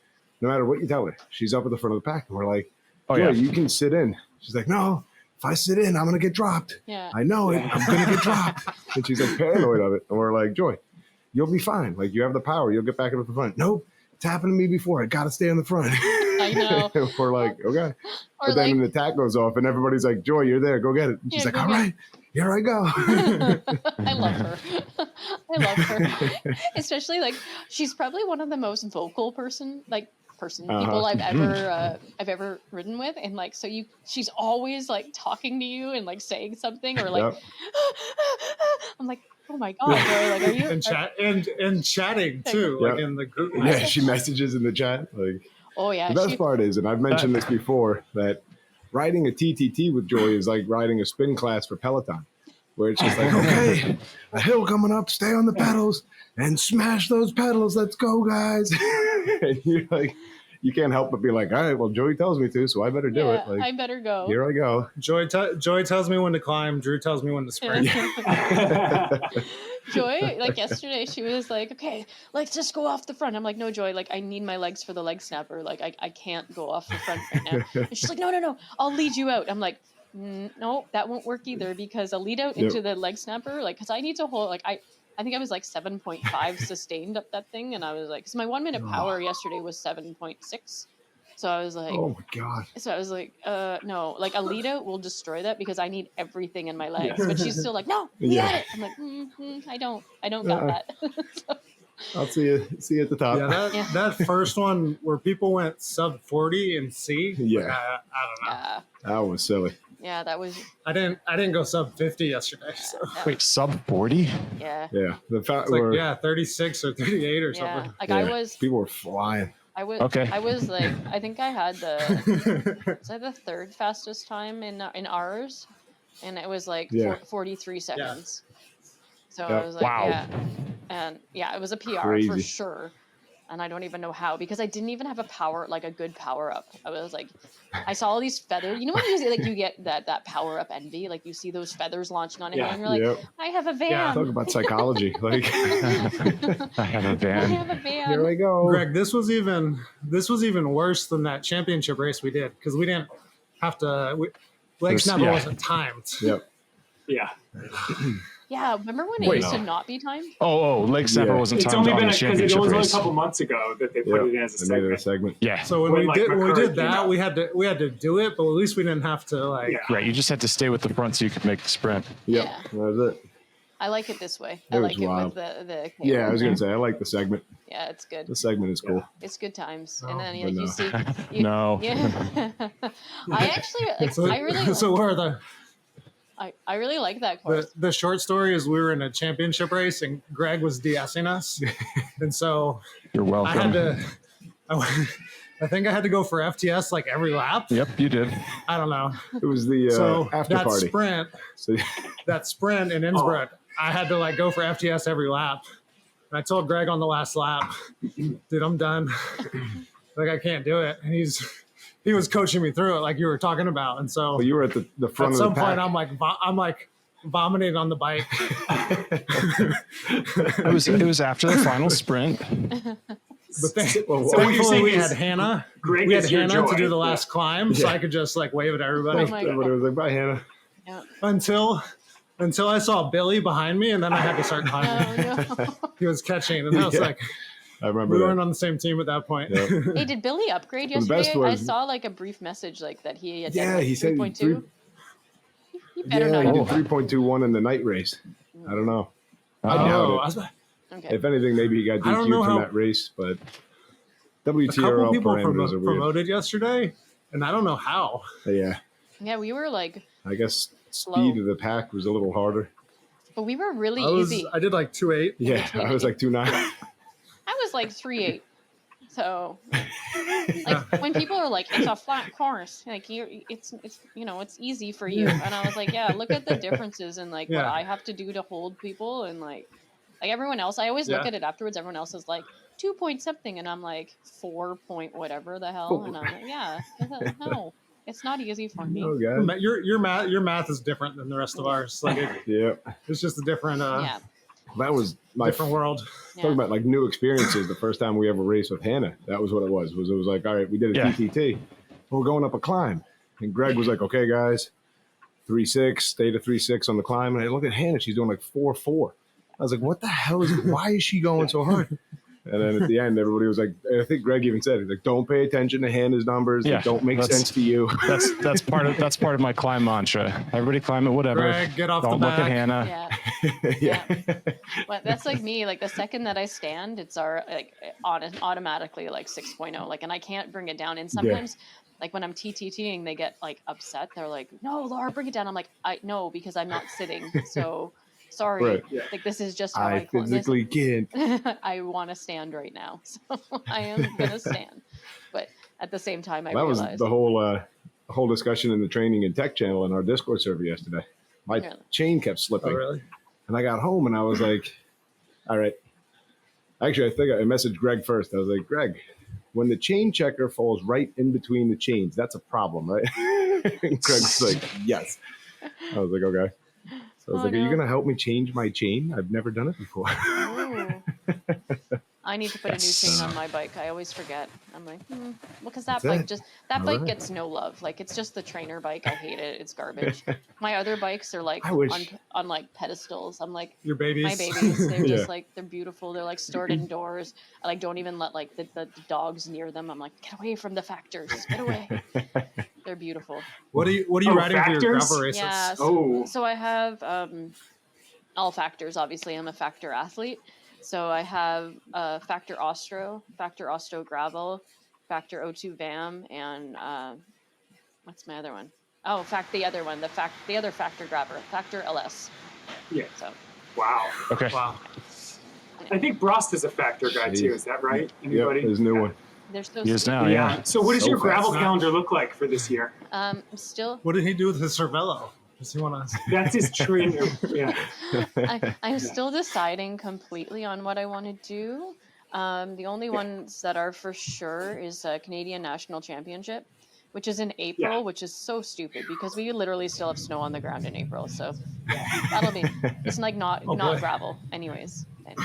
No matter what you tell her, she's up at the front of the pack, and we're like, Joy, you can sit in. She's like, no, if I sit in, I'm gonna get dropped. Yeah, I know it. I'm gonna get dropped. And she's like paranoid of it, and we're like, Joy, you'll be fine. Like you have the power. You'll get back up at the front. Nope, it's happened to me before. I gotta stay on the front. I know. We're like, okay. But then the attack goes off and everybody's like, Joy, you're there. Go get it. And she's like, all right, here I go. I love her. I love her. Especially like she's probably one of the most vocal people I've ever ridden with. And like, so she's always like talking to you and like saying something or like, I'm like, oh my god, bro, like are you and chatting too, like in the group. Yeah, she messages in the chat. Like the best part is, and I've mentioned this before, that riding a TTT with Joy is like riding a spin class for Peloton, where it's just like, okay, a hill coming up, stay on the pedals and smash those pedals. Let's go, guys. And you're like, you can't help but be like, all right, well, Joey tells me to, so I better do it. Like, I better go. Here I go. Joy tells me when to climb. Drew tells me when to sprint. Joy, like yesterday, she was like, okay, let's just go off the front. I'm like, no, Joy, like I need my legs for the leg snapper. Like I can't go off the front right now. And she's like, no, I'll lead you out. I'm like, no, that won't work either because I'll lead out into the leg snapper. Like, cause I need to hold, like I think I was like 7.5 sustained up that thing. And I was like, cause my 1 minute power yesterday was 7.6. So I was like, oh my God. So I was like, no, like a lead out will destroy that because I need everything in my legs. But she's still like, no, we got it. I'm like, I don't got that. So, I'll see you at the top. Yeah, that first one where people went sub 40 in C. Yeah. Like, I don't know. That was silly. Yeah, that was. I didn't go sub 50 yesterday. So. Wait, sub 40? Yeah. Yeah. The fact it's like 36 or 38 or something. Like I was. People were flying. I was like, I think I had the third fastest time in ours, and it was like 43 seconds. So I was like, wow. And it was a PR for sure. And I don't even know how because I didn't even have a good power up. I was like, I saw all these feathers. You know when you get that power up envy, like you see those feathers launching on it, and you're like, I have a van. Yeah, talk about psychology. Like, I have a van. Here I go. Greg, this was even worse than that championship race we did because we didn't have to. Leg snapper wasn't timed. Yep. Yeah. Yeah, remember when it used to not be timed? Leg snapper wasn't it's timed only on been the because it championship was only a race. couple months ago that they put it in as a segment. Yeah. So when we did that, we had to do it, but at least we didn't have to like. Right, you just had to stay with the front so you could make the sprint. Yep, that was it. I like it this way. It I was like it wild. with the Yeah, I was gonna say I like the segment. Yeah, it's good. The segment is cool. It's good times. No, And then but you no. see No. Yeah. I actually like So, I really so where the I really like that course. the short story is we were in a championship race and Greg was de-essing us, and so You're I had welcome. to. I think I had to go for FTS like every lap. Yep, you did. I don't know. It was the So after that party. sprint in Innsbruck, I had to like go for FTS every lap. And I told Greg on the last lap, dude, I'm done. Like I can't do it. And he was coaching me through it like you were talking about. And so Well, you were at the front at of some the pack. point I'm like vomiting on the bike. It was after the final sprint. But So what you're thankfully saying we is had Hannah. Greg We had is your Hannah to joy. do the last climb, so Yeah. I could just like wave at everybody Oh my Everybody was like, "Bye, Hannah." Yeah. until I saw Billy behind me, and then I had to start climbing. Oh, no. He was catching, and I was Yeah. like, I remember we that. weren't on the same team at that point. Yeah. Hey, did Billy upgrade The best yesterday? I was- saw like a brief message like that he had Yeah, done like he said 3.2. He better Yeah, not. he did Have 3.21 in the night race. I don't know. I doubt Oh, it. I was, Okay. If anything, maybe he got I don't DQ'd know from how- that race, but a couple WTRL people parameters are weird. promoted yesterday, and I don't know how. Yeah, Yeah, we were like, I guess Slow. speed of the pack was a little harder. but we were really easy. I did like 2.8. Yeah, I was like 2.9. I was like 3.8. So, like when people are like, "It's a flat course," like it's it's easy for you, and I was like, "Yeah, look at the differences in like what Yeah. I have to do to hold people and like everyone else." I always look Yeah. at it afterwards. Everyone else is like 2 point something, and I'm like 4 point whatever the hell, and I'm like, "Yeah, no, it's not easy for me." Oh god. Your math is different than the rest of ours. Like Yeah, it's just a different Yeah, that was my different world. talking about like new experiences. The first time we ever raced with Hannah, that was what it was. It was like, all right, we did a Yeah. TTT. We're going up a climb, and Greg was like, okay, guys, 3.6, stay to 3.6 on the climb. And I look at Hannah, she's doing like 4.4. I was like, what the hell is? Why is she going so hard? And then at the end, everybody was like, I think Greg even said, he's like, don't pay attention to Hannah's numbers. Yeah, They don't make that's- sense to you. That's part of my climb mantra. Everybody climb it, whatever. Greg, get off Don't the look back. at Hannah. yeah. But that's like me. Like the second that I stand, it's automatically like 6.0. Like, and I can't bring it down. And sometimes, like when I'm TTTing, they get like upset. They're like, "No, Laura, bring it down." I'm like, "I no, because I'm not sitting. So sorry. Right. Yeah. Like this is just how I climb. physically can't. I want to stand right now, so I am gonna stand. But at the same time, I That was realized the whole discussion in the training and tech channel in our Discord server yesterday. My Really? chain kept Oh, slipping. really? And I got home and I was like, all right. Actually, I think I messaged Greg first. I was like, Greg, when the chain checker falls right in between the chains, that's a problem, right? And Greg's like, yes. I was like, okay. So I was Oh, like, are you no. going to help me change my chain? I've never done it before. Ooh. I need to put a new chain on my bike. I always forget. I'm like, because that That's bike it. that All bike right. gets no love. Like it's just the trainer bike. I hate it. It's garbage. My other bikes are like I wish- on like pedestals. I'm like Your babies. my babies. They're Yeah. just like they're beautiful. They're like stored indoors. I like don't even let like the dogs near them. I'm like, get away from the factors. Get away. They're beautiful. What are you riding for your factors? gravel races? Yeah. Oh, So I have all factors. Obviously, I'm a factor athlete. So I have Factor Ostro, Factor Ostro Gravel, Factor O2 VAM, and what's my other one? Oh, the other one, the other Factor Grabber, Factor LS. yeah. So Wow. Okay. Wow. I think Brost is a factor guy too. Is that right? Yep, Anybody? there's a new one. they're so Yes, sweet. now, yeah. So what does So your gravel fast. calendar look like for this year? I'm still What did he do with his Cervelo? Does he want to? That's his trainer. Yeah. I'm still deciding completely on what I want to do. The only ones that are for sure is Canadian National Championship, which is in April, Yeah. which is so stupid because we literally still have snow on the ground in April. So that'll be it's like not boy. gravel, anyways. And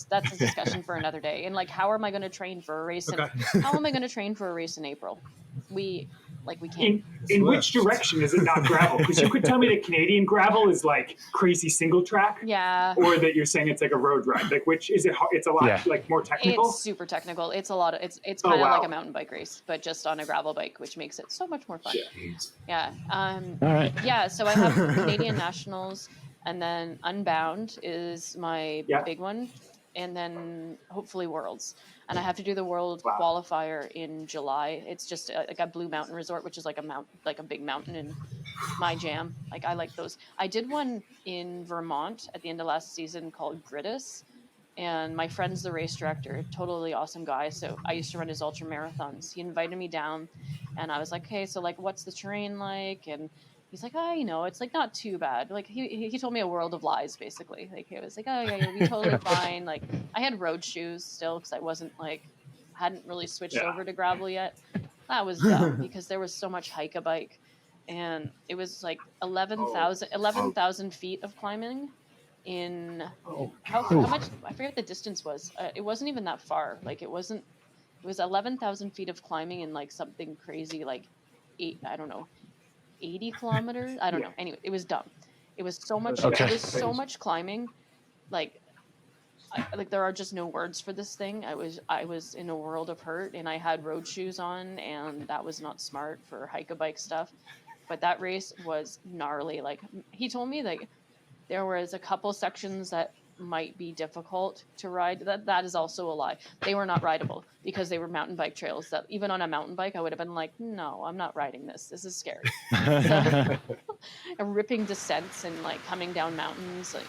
that's a discussion for another day. And like, how am I going to train for a race? Okay. How am I going to train for a race in April? We can't. In which direction is it not gravel? Because you could tell me that Canadian gravel is like crazy single track, Yeah. or that you're saying it's like a road ride. Like which is it? It's a lot Yeah. like more technical. It's super technical. It's a lot of it's Oh, kind of wow. like a mountain bike race, but just on a gravel bike, which makes it so much more fun. Yeah. Yeah. All right. Yeah. So I have Canadian Nationals, and then Unbound is my big one, and then hopefully Worlds. And I have to do the World qualifier in July. It's just like a Blue Mountain Resort, which is like a big mountain in my jam. Like I like those. I did one in Vermont at the end of last season called Grittis, and my friend's the race director, totally awesome guy. So I used to run his ultra marathons. He invited me down, and I was like, "Hey, so like, what's the terrain like?" And he's like, "Oh, it's like not too bad." Like he told me a world of lies, basically. Like he was like, "Oh yeah, you'll be totally fine." Like I had road shoes still because I wasn't hadn't really switched over to gravel yet. That was dumb because there was so much hike-a-bike, and it was like 11,000 feet of climbing in how much I forget what the distance was. It wasn't even that far. Like it was 11,000 feet of climbing in like something crazy like 80 kilometers. I don't know. Anyway, it was dumb. It was so much. Okay. It was so much climbing. Like there are just no words for this thing. I was in a world of hurt, and I had road shoes on, and that was not smart for hike-a-bike stuff. But that race was gnarly. Like he told me that there was a couple sections that might be difficult to ride. That is also a lie. They were not rideable because they were mountain bike trails that even on a mountain bike, I would have been like, no, I'm not riding this. This is scary. And ripping descents and like coming down mountains, like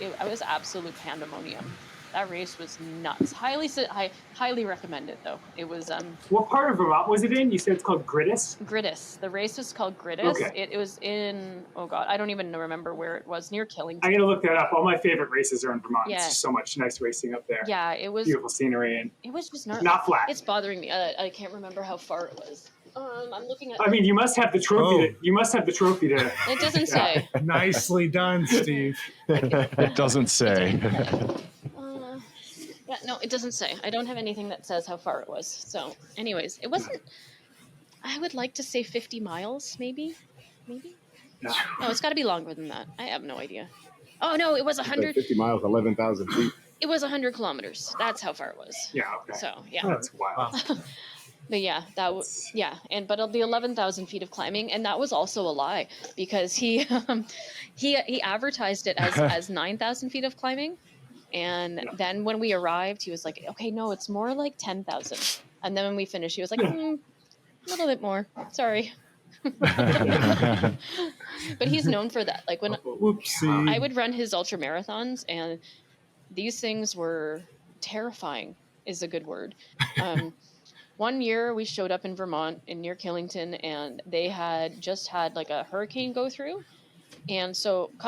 it was absolute pandemonium. That race was nuts. Highly recommend it though. It was What part of Vermont was it in? You said it's called Grittis? Grittis. The race was called Grittis. Okay. It was in, oh God, I don't even remember where it was, near Killington. I'm going to look that up. All my favorite races are in Vermont. Yeah. It's just so much nice racing up there. Yeah, it was Beautiful scenery and it was just not flat. It's bothering me. I can't remember how far it was. I'm looking at. I mean, you must have the trophy. You must have the trophy to. It doesn't say. Nicely done, Steve. It doesn't say. Yeah, no, it doesn't say. I don't have anything that says how far it was. So, anyways, it wasn't. I would like to say 50 miles, maybe. No. No, it's got to be longer than that. I have no idea. Oh no, it was 100. 50 miles, 11,000 feet. It was 100 kilometers. That's how far it was. Yeah. Okay. So yeah. That's wild. But yeah, but the 11,000 feet of climbing, and that was also a lie because he advertised it as 9,000 feet of climbing, and then when we arrived, he was like, okay, no, it's more like 10,000, and then when we finished, he was like, a little bit more, sorry. But he's known for that. Like when Whoopsie. I would run his ultra marathons, and these things were terrifying, is a good word. One year we showed up in Vermont near Killington, and they had just had like a hurricane go through. And so a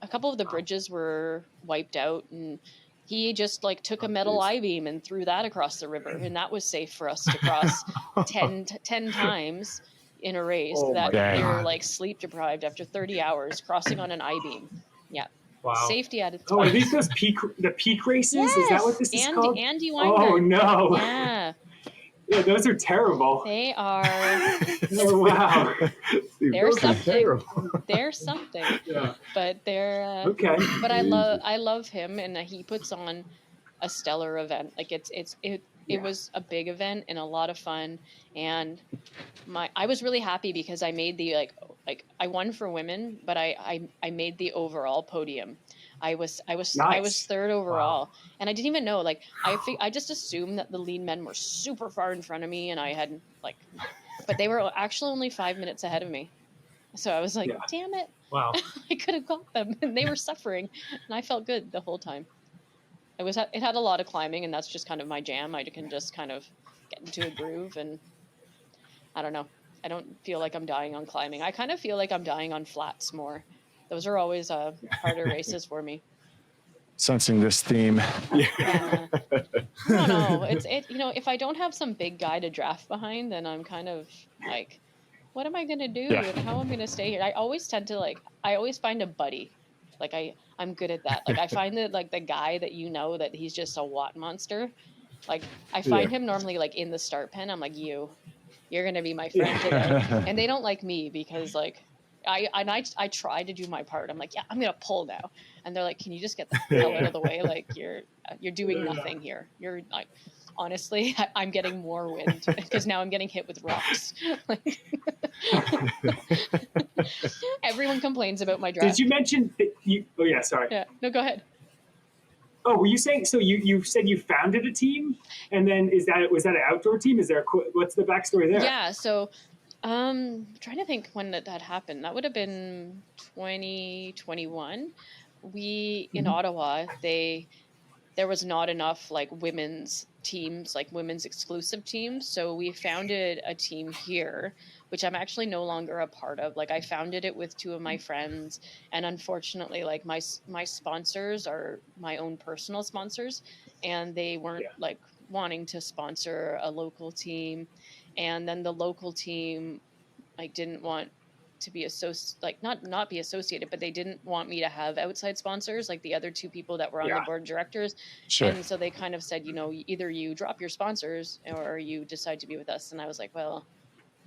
couple of the bridges were wiped out, and he just like took a metal I-beam and threw that across the river. And that was safe for us to cross 10 times in a race you're like sleep deprived after 30 hours crossing on an I-beam. Yeah. Wow. Safety at its Oh, are best. these the peak races? Yes. Is that what this is called? Andy Weinberg. Oh no. Yeah. Yeah, those are terrible. They are. Oh, wow. They're Those are something. terrible. They're something. Yeah. But they're. Okay. But I love him, and he puts on a stellar event. Like it was a big event and a lot of fun, and I was really happy because I made the like I won for women, but I made the overall podium. I was third overall, and I didn't even know. Like I just assumed that the lead men were super far in front of me, and I had but they were actually only 5 minutes ahead of me. So I was like, damn it! Wow. I could have got them, and they were suffering, and I felt good the whole time. It had a lot of climbing, and that's just kind of my jam. I can just kind of get into a groove, and I don't know. I don't feel like I'm dying on climbing. I kind of feel like I'm dying on flats more. Those are always harder races for me. Sensing this theme. I don't know. If I don't have some big guy to draft behind, then I'm kind of like, what am I gonna do? Yeah. And how am I gonna stay here? I always tend to I always find a buddy. Like I'm good at that. Like I find that the guy that that he's just a watt monster. Like I find him normally in the start pen. I'm like, you're gonna be my friend today. And they don't like me because I try to do my part. I'm like, yeah, I'm gonna pull now, and they're like, can you just get the hell out of the way? Like you're doing nothing here. You're like, honestly, I'm getting more wind because now I'm getting hit with rocks. Everyone complains about my draft. Did you mention that you? Oh yeah, sorry. Yeah. No, go ahead. Oh, were you saying? So you said you founded a team, and then was that an outdoor team? What's the backstory there? Yeah. So, trying to think when that happened. That would have been 2021. In Ottawa, there was not enough like women's teams, like women's exclusive teams. So we founded a team here, which I'm actually no longer a part of. Like I founded it with two of my friends, and unfortunately, like my sponsors are my own personal sponsors, and they weren't like wanting to sponsor a local team, and then the local team like didn't want to be not be associated, but they didn't want me to have outside sponsors like the other two people that were on the board of directors. Sure. And so they kind of said, either you drop your sponsors or you decide to be with us. And I was like, well,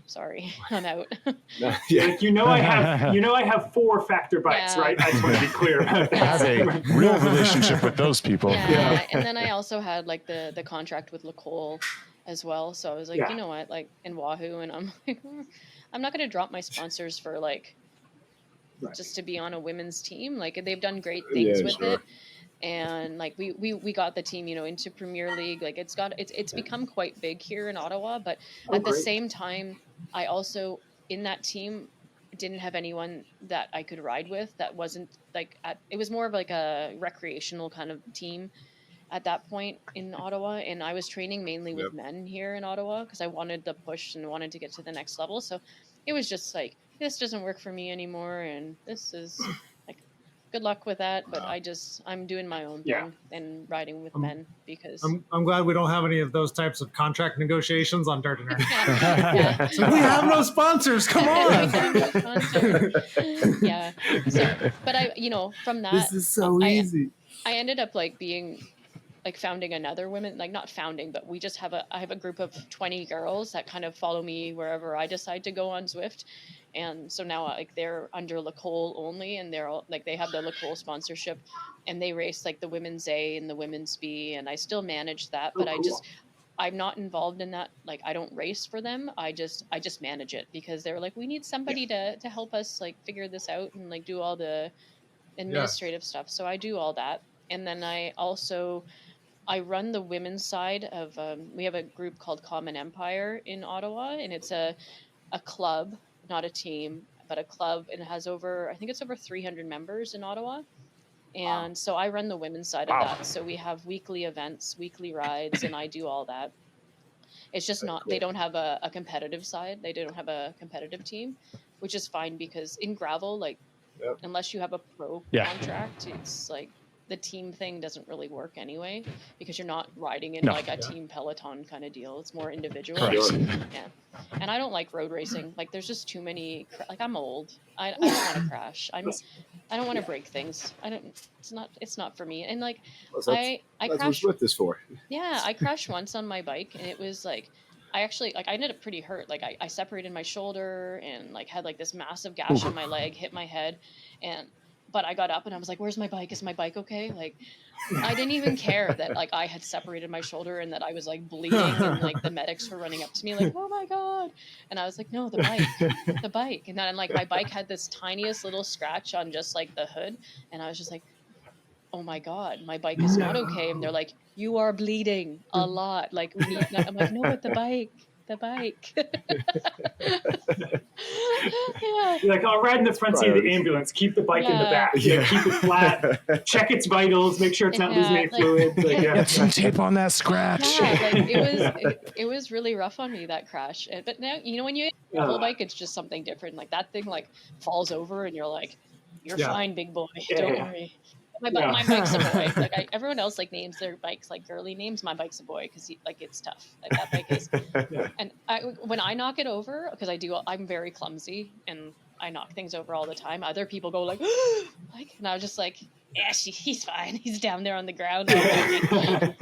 sorry, I'm out. Like, I have 4 factor bikes, right? I just want to be clear about that. I have a real relationship with those people. Yeah. And then I also had like the contract with Lacole as well. So I was like, you know what, like in Wahoo, and I'm like, I'm not going to drop my sponsors for like just to be on a women's team. Like they've done great things with it. And like we got the team, into Premier League. Like it's become quite big here in Ottawa, but at the same time, I also in that team didn't have anyone that I could ride with that wasn't like it was more of like a recreational kind of team at that point in Ottawa. And I was training mainly with men here in Ottawa because I wanted the push and wanted to get to the next level. So it was just like, this doesn't work for me anymore. And this is like, good luck with that. But I'm doing my own thing and riding with men because I'm glad we don't have any of those types of contract negotiations on Dirt and Earth. So we have no sponsors. Come on. Yeah. So, but from that, this is so easy. I ended up like being like founding another women, like not founding, but we just I have a group of 20 girls that kind of follow me wherever I decide to go on Zwift. And so now like they're under Lacole only, and they're all like, they have the Lacole sponsorship, and they race like the women's A and the women's B, and I still manage that, but I'm not involved in that. Like I don't race for them. I just manage it because they're like, we need somebody to help us like figure this out and like do all the administrative stuff. So I do all that. And then I run the women's side of, we have a group called Common Empire in Ottawa, and it's a club, not a team, but a club, and it has I think it's over 300 members in Ottawa. And so I run the women's side of that. So we have weekly events, weekly rides, and I do all that. It's just they don't have a competitive side. They don't have a competitive team, which is fine because in gravel, like, unless you have a pro contract, it's like, the team thing doesn't really work anyway because you're not riding in like a team peloton kind of deal. It's more individual. Yeah. And I don't like road racing. Like there's just too many, like I'm old. I don't want to crash. I don't want to break things. It's not for me. And like, I crashed. What this for? Yeah. I crashed once on my bike, and it was like, I ended up pretty hurt. Like I separated my shoulder and like had like this massive gash on my leg, hit my head, but I got up and I was like, where's my bike? Is my bike okay? Like, I didn't even care that like I had separated my shoulder and that I was like bleeding, and like the medics were running up to me like, oh my God. And I was like, no, the bike. And then like my bike had this tiniest little scratch on just like the hood. And I was just like, oh my God, my bike is not okay. And they're like, you are bleeding a lot. Like, I'm like, no, but the bike. You're like, I'll ride in the front seat of the ambulance, keep the bike in the back, keep it flat, check its vitals, make sure it's not losing any fluid. Get some tape on that scratch. It was really rough on me, that crash. But now, when you have a full bike, it's just something different. Like that thing like falls over and you're like, you're fine, big boy. Don't worry. My bike's a boy. Like everyone else like names their bikes like girly names. My bike's a boy because like it's tough. Like that bike is. And when I knock it over, because I'm very clumsy and I knock things over all the time. Other people go like, and I was just like, yeah, he's fine. He's down there on the ground. That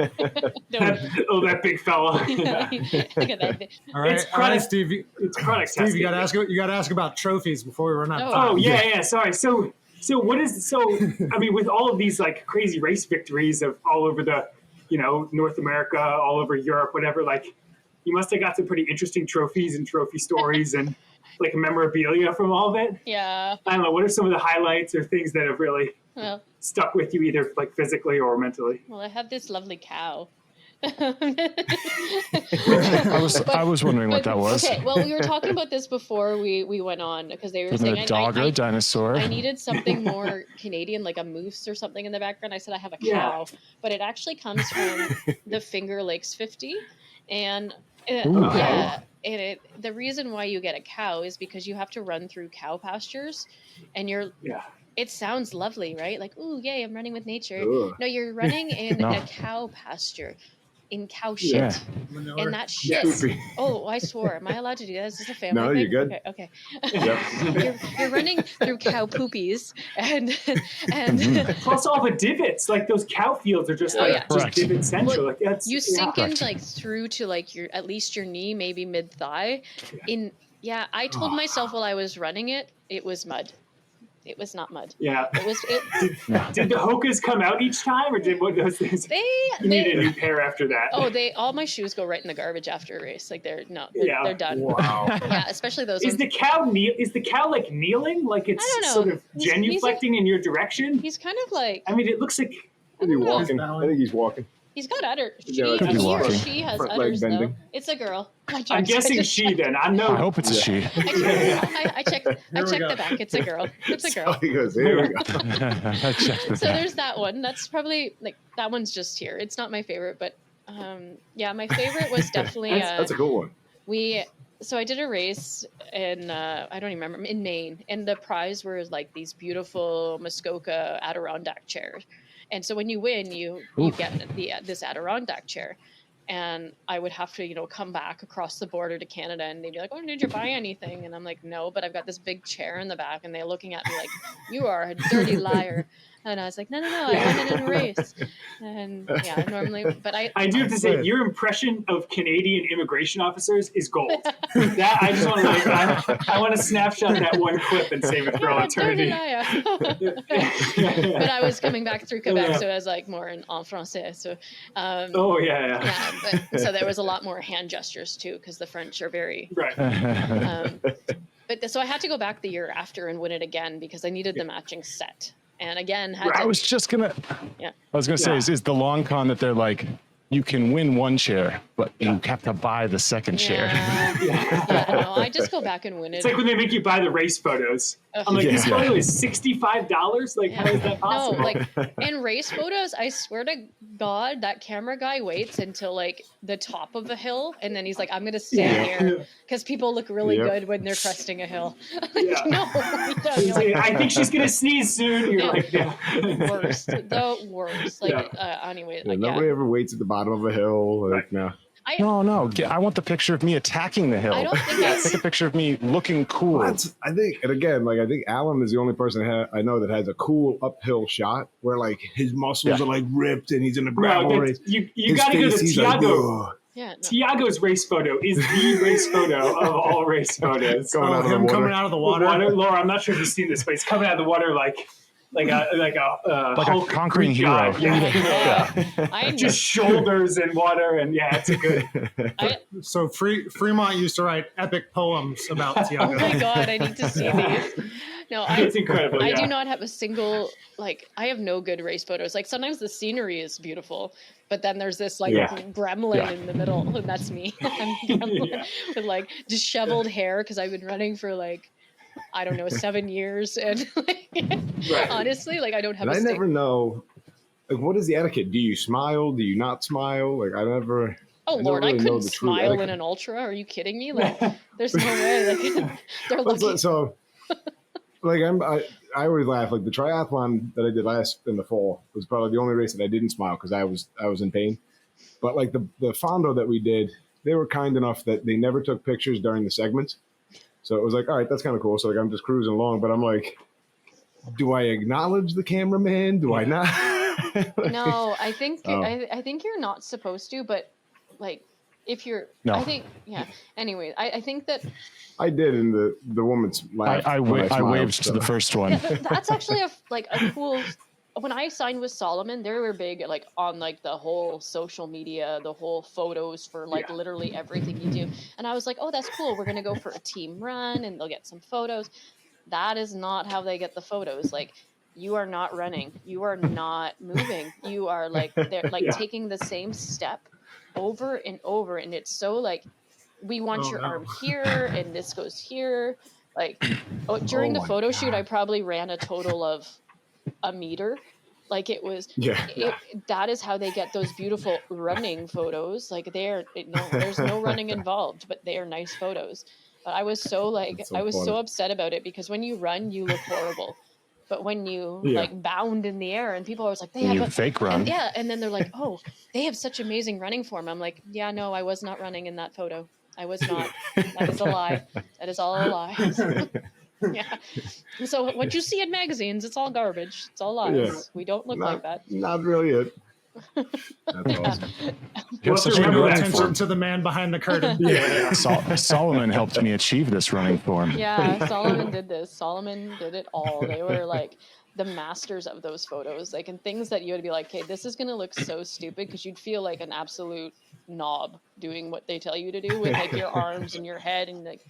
big fella. Look at that. All right, Steve. It's product Steve, testing. you got to ask about trophies before we run out of time. Oh yeah. Sorry. So I mean, with all of these like crazy race victories of all over the, North America, all over Europe, whatever, like you must have got some pretty interesting trophies and trophy stories. And like memorabilia from all of it? Yeah. I don't know. What are some of the highlights or things that have really Well, stuck with you, either like physically or mentally? I have this lovely cow. I was wondering what that was. Okay, well, we were talking about this before we went on because they were Isn't saying it a dog or a dinosaur? I needed something more Canadian, like a moose or something in the background. I said I have a cow, Yeah. but it actually comes from the Finger Lakes 50, and Ooh. yeah, and the reason why you get a cow is because you have to run through cow pastures, and Yeah. it sounds lovely, right? Like, ooh, yay, I'm running with nature. Ugh. No, you're running in No. a cow pasture. In cow shit. Yeah. And that shit. Oh, I swore. Am I allowed to do that? Is this a family No, thing? you're good. Okay. Yep. you're running through cow poopies and Plus all the divots, like those cow fields are just Oh, like yeah. just Correct. divot central. Well, Like that's you sink in Correct. like through to like your at least your knee, maybe mid thigh. I told myself while I was running it was mud. It was not mud. Yeah. It Did the Hokas come out each time, or did what those things? You need a new pair after that. Oh, all my shoes go right in the garbage after a race. Like they're done. Wow. Yeah, especially those Is ones. the cow like kneeling, like it's I don't know. sort of He's genuflecting in your direction? He's kind of like I mean, it looks like Is he walking? I think he's walking. he's got udder. Yeah, could be He or walking. she has Front leg udders though. bending. It's a girl. I'm guessing she. Then I know. I hope it's a she. I checked we go. the back. It's a girl. It's a So girl. he goes, here we go. I checked this So out. there's that one. That's probably like that one's just here. It's not my favorite, but yeah, my favorite was definitely That's a cool one. So I did a race in I don't even remember, in Maine, and the prize were like these beautiful Muskoka Adirondack chairs. And so when you win, you get this Adirondack chair. And I would have to, come back across the border to Canada, and they'd be like, "Oh, did you buy anything?" And I'm like, "No, but I've got this big chair in the back." And they're looking at me like, "You are a dirty liar." And I was like, "No, I won it in a race." And yeah, normally, but I do have to say, your impression of Canadian immigration officers is gold. That I just want to I want to snapshot that one clip and save it for all dirty eternity. liar. But I was coming back through Quebec, so I was like more en français. So, Oh yeah. but so there was a lot more hand gestures too, because the French are very. Right. So I had to go back the year after and win it again because I needed the matching set. And again, I was just gonna. Yeah. I was gonna say, is the long con that they're like, you can win one chair, but you have to buy the second chair. No, I just go back and win it. It's like when they make you buy the race photos. I'm like, this photo is $65. Like, how is that possible? No, like in race photos, I swear to God, that camera guy waits until like the top of a hill, and then he's like, "I'm gonna stand here because people look really good when they're cresting a hill." Like, no, he doesn't. He's like, I think she's gonna sneeze soon. You're like, yeah. the worst. Like, anyway, like, Nobody ever waits at the bottom of a hill. Like, no. No. I want the picture of me attacking the hill. I don't think Take a picture of me looking cool. I think, and again, like I think Alan is the only person I know that has a cool uphill shot where like his muscles are like ripped and he's in a gravel race. You got to go to Tiago. Like, Tiago's race photo is the race photo of all race photos. Going out of the him water. coming out of the water. Laura, I'm not sure if you've seen this, but he's coming out of the water like a Like a conquering hero. I just shoulders and water, and it's a good. So Fremont used to write epic poems about Oh Tiago. my God, I need to see these. No, It's incredible. I do not have a single, I have no good race photos. Like sometimes the scenery is beautiful, but then there's this gremlin in the middle, and that's me. I'm gremlin with like disheveled hair because I've been running for I don't know, 7 years, and honestly, I don't have. I never know. Like, what is the etiquette? Do you smile? Do you not smile? Like, I never. Oh Lord, really I know couldn't the true smile in etiquette. an ultra. Are you kidding me? There's no way. They're looking. So, I always laugh. Like the triathlon that I did last in the fall was probably the only race that I didn't smile because I was in pain. But like the Fondo that we did, they were kind enough that they never took pictures during the segments. So it was like, all right, that's kind of cool. So I'm just cruising along, but I'm like, do I acknowledge the cameraman? Do I not? No, I think I think you're not supposed to, but if you're, No. I think Anyway, I think that I did, and the woman's laughed. I when waved smiled, to the first one. that's actually a cool when I signed with Solomon, they were big like on like the whole social media, the whole photos for like literally everything you do. And I was like, oh, that's cool. We're gonna go for a team run and they'll get some photos. That is not how they get the photos. Like, you are not running, you are not moving, you are like they're like taking the same step over and over, and it's so like, we want your arm here and this goes here. Like, during the photo shoot, I probably ran a total of a meter. Like, it was that is how they get those beautiful running photos. Like, there's no running involved, but they are nice photos. But I was so like, I was so upset about it, because when you run, you look horrible. But when you like bound in the air, and people are always like, they have a fake run. and then they're like, oh, they have such amazing running form. I'm like, yeah, no, I was not running in that photo. I was not. That is a lie. That is all a lie. Yeah. So what you see in magazines, it's all garbage. It's all lies. Yeah. We don't look like that. Not really it. That's awesome. You're such a good running attention form. to the man behind the curtain. Solomon helped me achieve this running form. Yeah, Solomon did this. Solomon did it all. They were like the masters of those photos, like, and things that you would be like, okay, this is gonna look so stupid, because you'd feel like an absolute knob doing what they tell you to do with like your arms and your head, and like,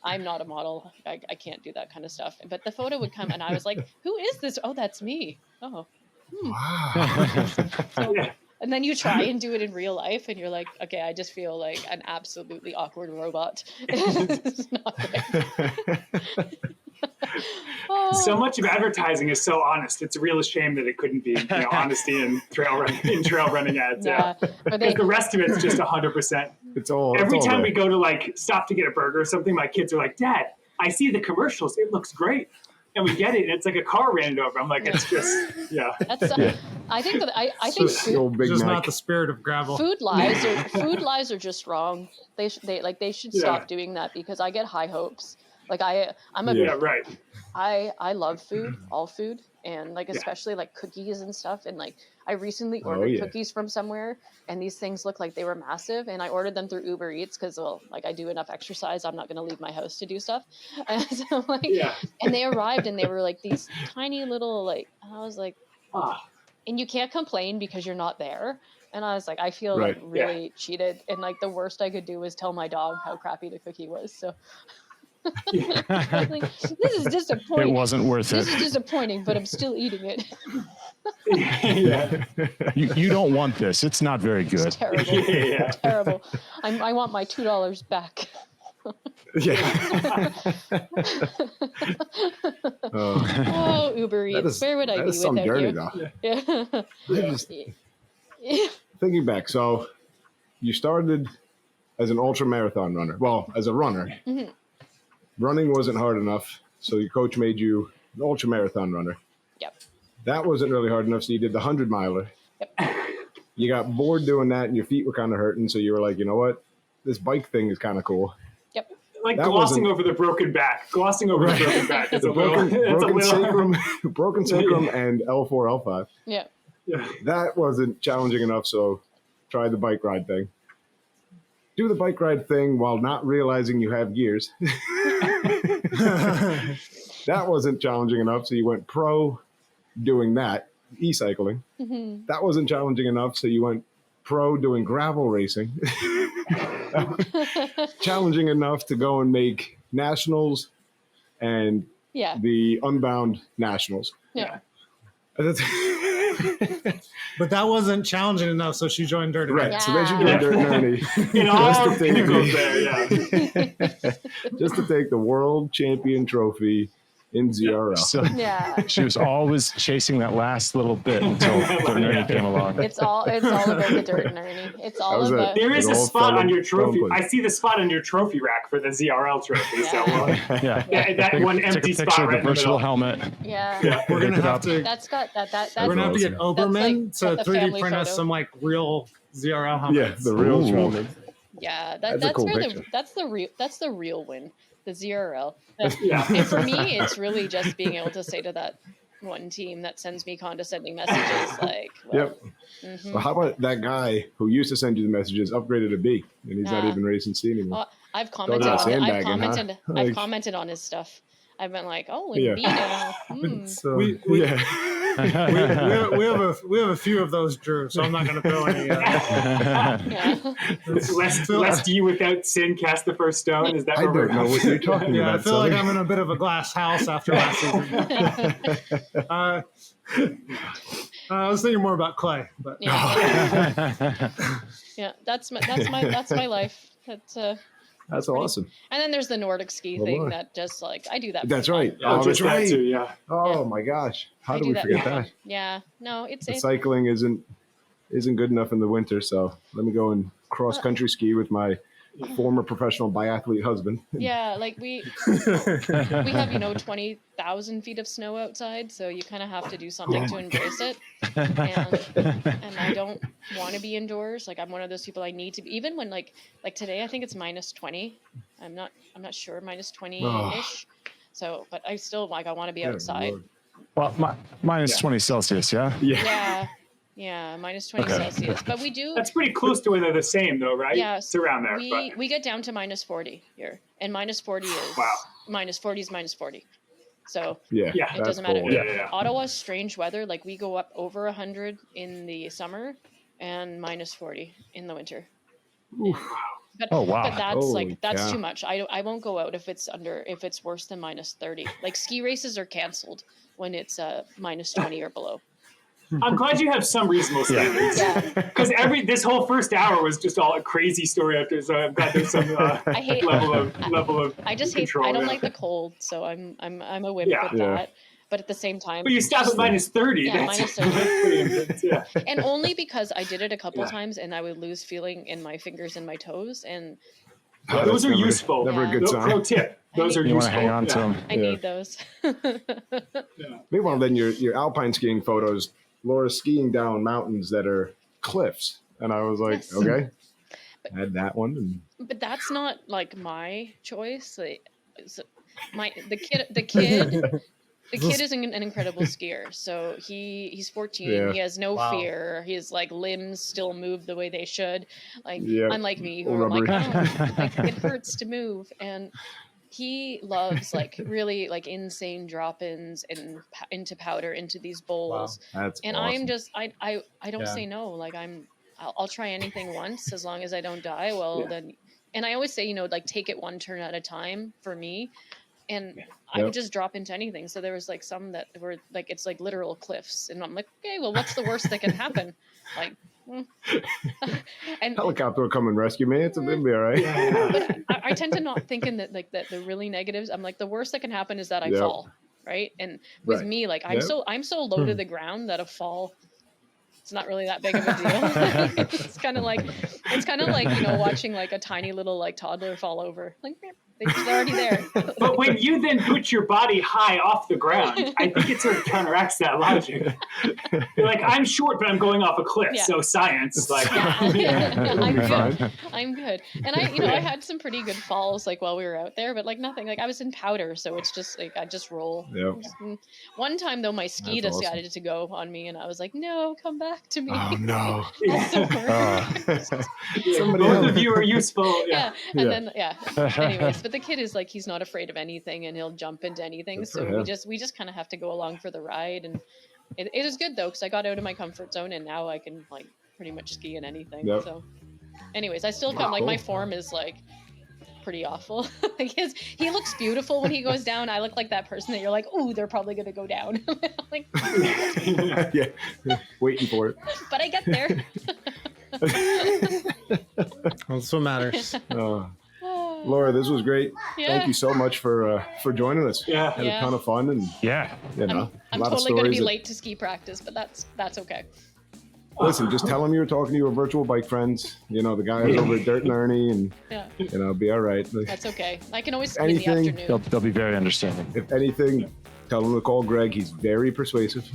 I'm not a model. I can't do that kind of stuff. But the photo would come, and I was like, who is this? Oh, that's me. Oh. Wow. So, and then you try and do it in real life, and you're like, okay, I just feel like an absolutely awkward robot. It's not good. So much of advertising is so honest. It's a real shame that it couldn't be, honesty in trail running ads. Yeah. Because the rest of it's just 100%. It's all. Every time we go to like stop to get a burger or something, my kids are like, Dad, I see the commercials. It looks great. And we get it, and it's like a car ran it over. I'm like, it's just, That's, I think that I think food, just not the spirit of gravel. food lies are just wrong. They should stop doing that, because I get high hopes. Like, I'm a right. I love food, all food, and like especially like cookies and stuff. And like, I recently ordered cookies from somewhere, and these things look like they were massive, and I ordered them through Uber Eats, because, well, like, I do enough exercise, I'm not going to leave my house to do stuff. And so like, and they arrived, and they were like these tiny little, like, and I was like, and you can't complain because you're not there. And I was like, I feel like really cheated, and like the worst I could do was tell my dog how crappy the cookie was. So. Like, this is disappointing. It wasn't worth it. This is disappointing, but I'm still eating it. You don't want this. It's not very good. It's terrible. Terrible. I want my $2 back. Oh, Uber Eats. Where would I be some without dirty, you? Though. Yeah. Thinking back, so you started as an ultra marathon runner. Well, as a runner. Mm-hmm. Running wasn't hard enough, so your coach made you an ultra marathon runner. Yep. That wasn't really hard enough, so you did the 100-miler. Yep. You got bored doing that, and your feet were kind of hurting, so you were like, you know what? This bike thing is kind of cool. Yep. Like that glossing over the broken back. Glossing over the broken back. It's broken sacrum and L4, L5. Yeah. That wasn't challenging enough, so try the bike ride thing. Do the bike ride thing while not realizing you have gears. That wasn't challenging enough, so you went pro doing that, e-cycling. Mm-hmm. That wasn't challenging enough, so you went pro doing gravel racing. Challenging enough to go and make nationals and the Unbound nationals. Yeah. But that wasn't challenging enough, so she joined Dirt and Right, Ernie. so then she joined Dirt and Ernie. In all pinnacles there, just to take the world champion trophy in ZRL. So she was always chasing that last little bit until Dirt and Ernie came along. It's all about the Dirt and Ernie. It's all about. There is a spot on your trophy. I see the spot on your trophy rack for the ZRL trophy. So that one empty spot picture right of the virtual helmet. Yeah. We're gonna have to. That's got that. We're gonna have to get Oberman to the 3D family print us photo. some like real ZRL helmets. Yeah, the real helmet. Yeah, That's a cool where picture. that's the real win, the ZRL. Yeah. And for me, it's really just being able to say to that one team that sends me condescending messages, like, well, Well, how about that guy who used to send you the messages upgraded to B, and he's not even racing C anymore? I've commented Those are on it. sandbagging, I've commented on his stuff. I've been like, oh, and Yeah. B now. We we have a few of those, Drew. So I'm not going to throw any. Yeah. Lest you without sin cast the first stone. Is that I what we're don't know what you're talking Yeah, I about. feel like Sonny. I'm in a bit of a glass house after last season. I was thinking more about Clay, but Yeah, that's my life. That's awesome. And then there's the Nordic ski Well, thing Lord. that just like I do that. That's for fun. right. Oh, Oh, that's just that right. too, yeah. Oh Yeah. my gosh, how I do do we that forget for fun. that? Yeah, no, The it's cycling isn't good enough in the winter, so let me go and cross country ski with my former professional biathlete husband. yeah, like we have 20,000 feet of snow outside, so you kind of have to do something to embrace it. And I don't want to be indoors. Like I'm one of those people I need to be. Even when like today, I think it's -20. I'm not sure, -20-ish. So, but I still like I want to be Good outside. Lord. Well, minus 20 Celsius, yeah? Yeah, -20 Okay. Celsius. But we do. That's pretty close to where they're the same, though, right? Yeah, It's around there. We get down to -40 here, and -40 is Wow. -40 is -40. So Yeah, Yeah. it that's doesn't matter. cold. Yeah. Ottawa's strange weather. Like we go up over 100 in the summer and -40 in the winter. But, Oh, wow. But that's Holy that's cow. too much. I won't go out if it's worse than -30. Like ski races are canceled when it's -20 or below. I'm glad you have some reasonable standards. Yeah. Because this whole first hour was just all a crazy story after. So I'm glad there's some I hate level of I just hate. control. I don't yeah. like the cold, so I'm a wimp Yeah. with Yeah. that. But at the same time, But you stop at -30. Yeah, That's -30. pretty intense. Yeah. and only because I did it a couple Yeah. times and I would lose feeling in my fingers and my toes, and Oh, Those that's are never- useful. Never a Yeah. good No, sign. pro tip. Those are You want to useful. hang on to them. I need those. Meanwhile, then your alpine skiing photos, Laura's skiing down mountains that are cliffs, and I was like, Yes. okay, add that one. And But that's not like my choice. Like, the kid. The kid is an incredible skier. So he's 14. Yeah. He has no Wow. fear. His like limbs still move the way they should. Like Yeah. unlike me, who All are like, rubbery. oh, like, it hurts to move. And he loves like really like insane drop-ins and into powder into these bowls. that's And awesome. I'm just I don't Yeah. say no. Like I'll try anything once as long as I don't die. Well then, and I always say like take it one turn at a time for me. And I would just drop into anything. So there was like some that were like it's like literal cliffs, and I'm like, okay, well, what's the worst that can happen? Like, and Helicopter will come and rescue me. It'll be all right. but I tend to not think in that like that the really negatives. I'm like the worst that can happen is that I Yep. fall, right? And with Right. me, like Yep. I'm so low to the ground that a fall, it's not really that big of a deal. it's kind of like watching like a tiny little like toddler fall over. Like they're already there. But when you then put your body high off the ground, I think it sort of counteracts that logic. You're like, I'm short, but I'm going off a cliff. Yeah. So science, like, I'm be fine. good. I'm good. And I had some pretty good falls like while we were out there, but like nothing. Like I was in powder, so it's just like I just roll. Yep. One time though, my ski That's awesome. decided to go on me, and I was like, "No, come back to me." Oh no. That's the worst. Somebody both else. of you are useful. Yeah, Yeah. and then Anyways, but the kid is like he's not afraid of anything, and he'll jump into anything. Good for So him. we just kind of have to go along for the ride, and it is good though because I got out of my comfort zone, and now I can like pretty much ski in anything. Yep. So, anyways, I still come like my Cool. form is like pretty awful. Like he looks beautiful when he goes down. I look like that person that you're like, oh, they're probably gonna go down. Like, Yeah. Waiting for it. but I get there. That's what matters. Laura, this was great. Yeah. Thank you so much for joining us. Yeah. Had Yeah. a ton of fun, and Yeah. you know, I'm a lot of totally gonna stories. be that- late to ski practice, but that's okay. Listen, just tell them you were talking to your virtual bike friends. You know, the guys over at Dirt and Ernie, and Yeah, be all right. that's okay. I can always ski Anything- in the afternoon. They'll be very understanding. If anything, tell them to call Greg. He's very persuasive.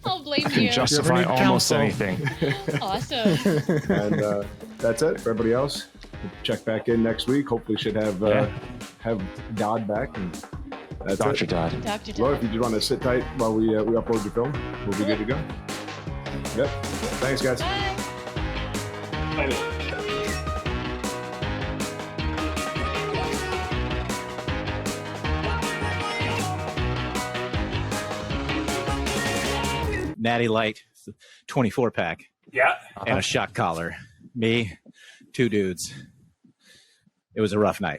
I'll blame Can you. justify need almost counsel. anything. Awesome. And that's it for everybody else. We'll check back in next week. Hopefully, should have Dodd back, and that's Dr. it. Dodd. Dr. Laura, Dodd. if you just want to sit tight while we upload your film, we'll be good to go. Yep. Thanks, guys. Bye. Later. Natty Light 24 pack Yeah. and a shock collar. Me, 2 dudes. It was a rough night.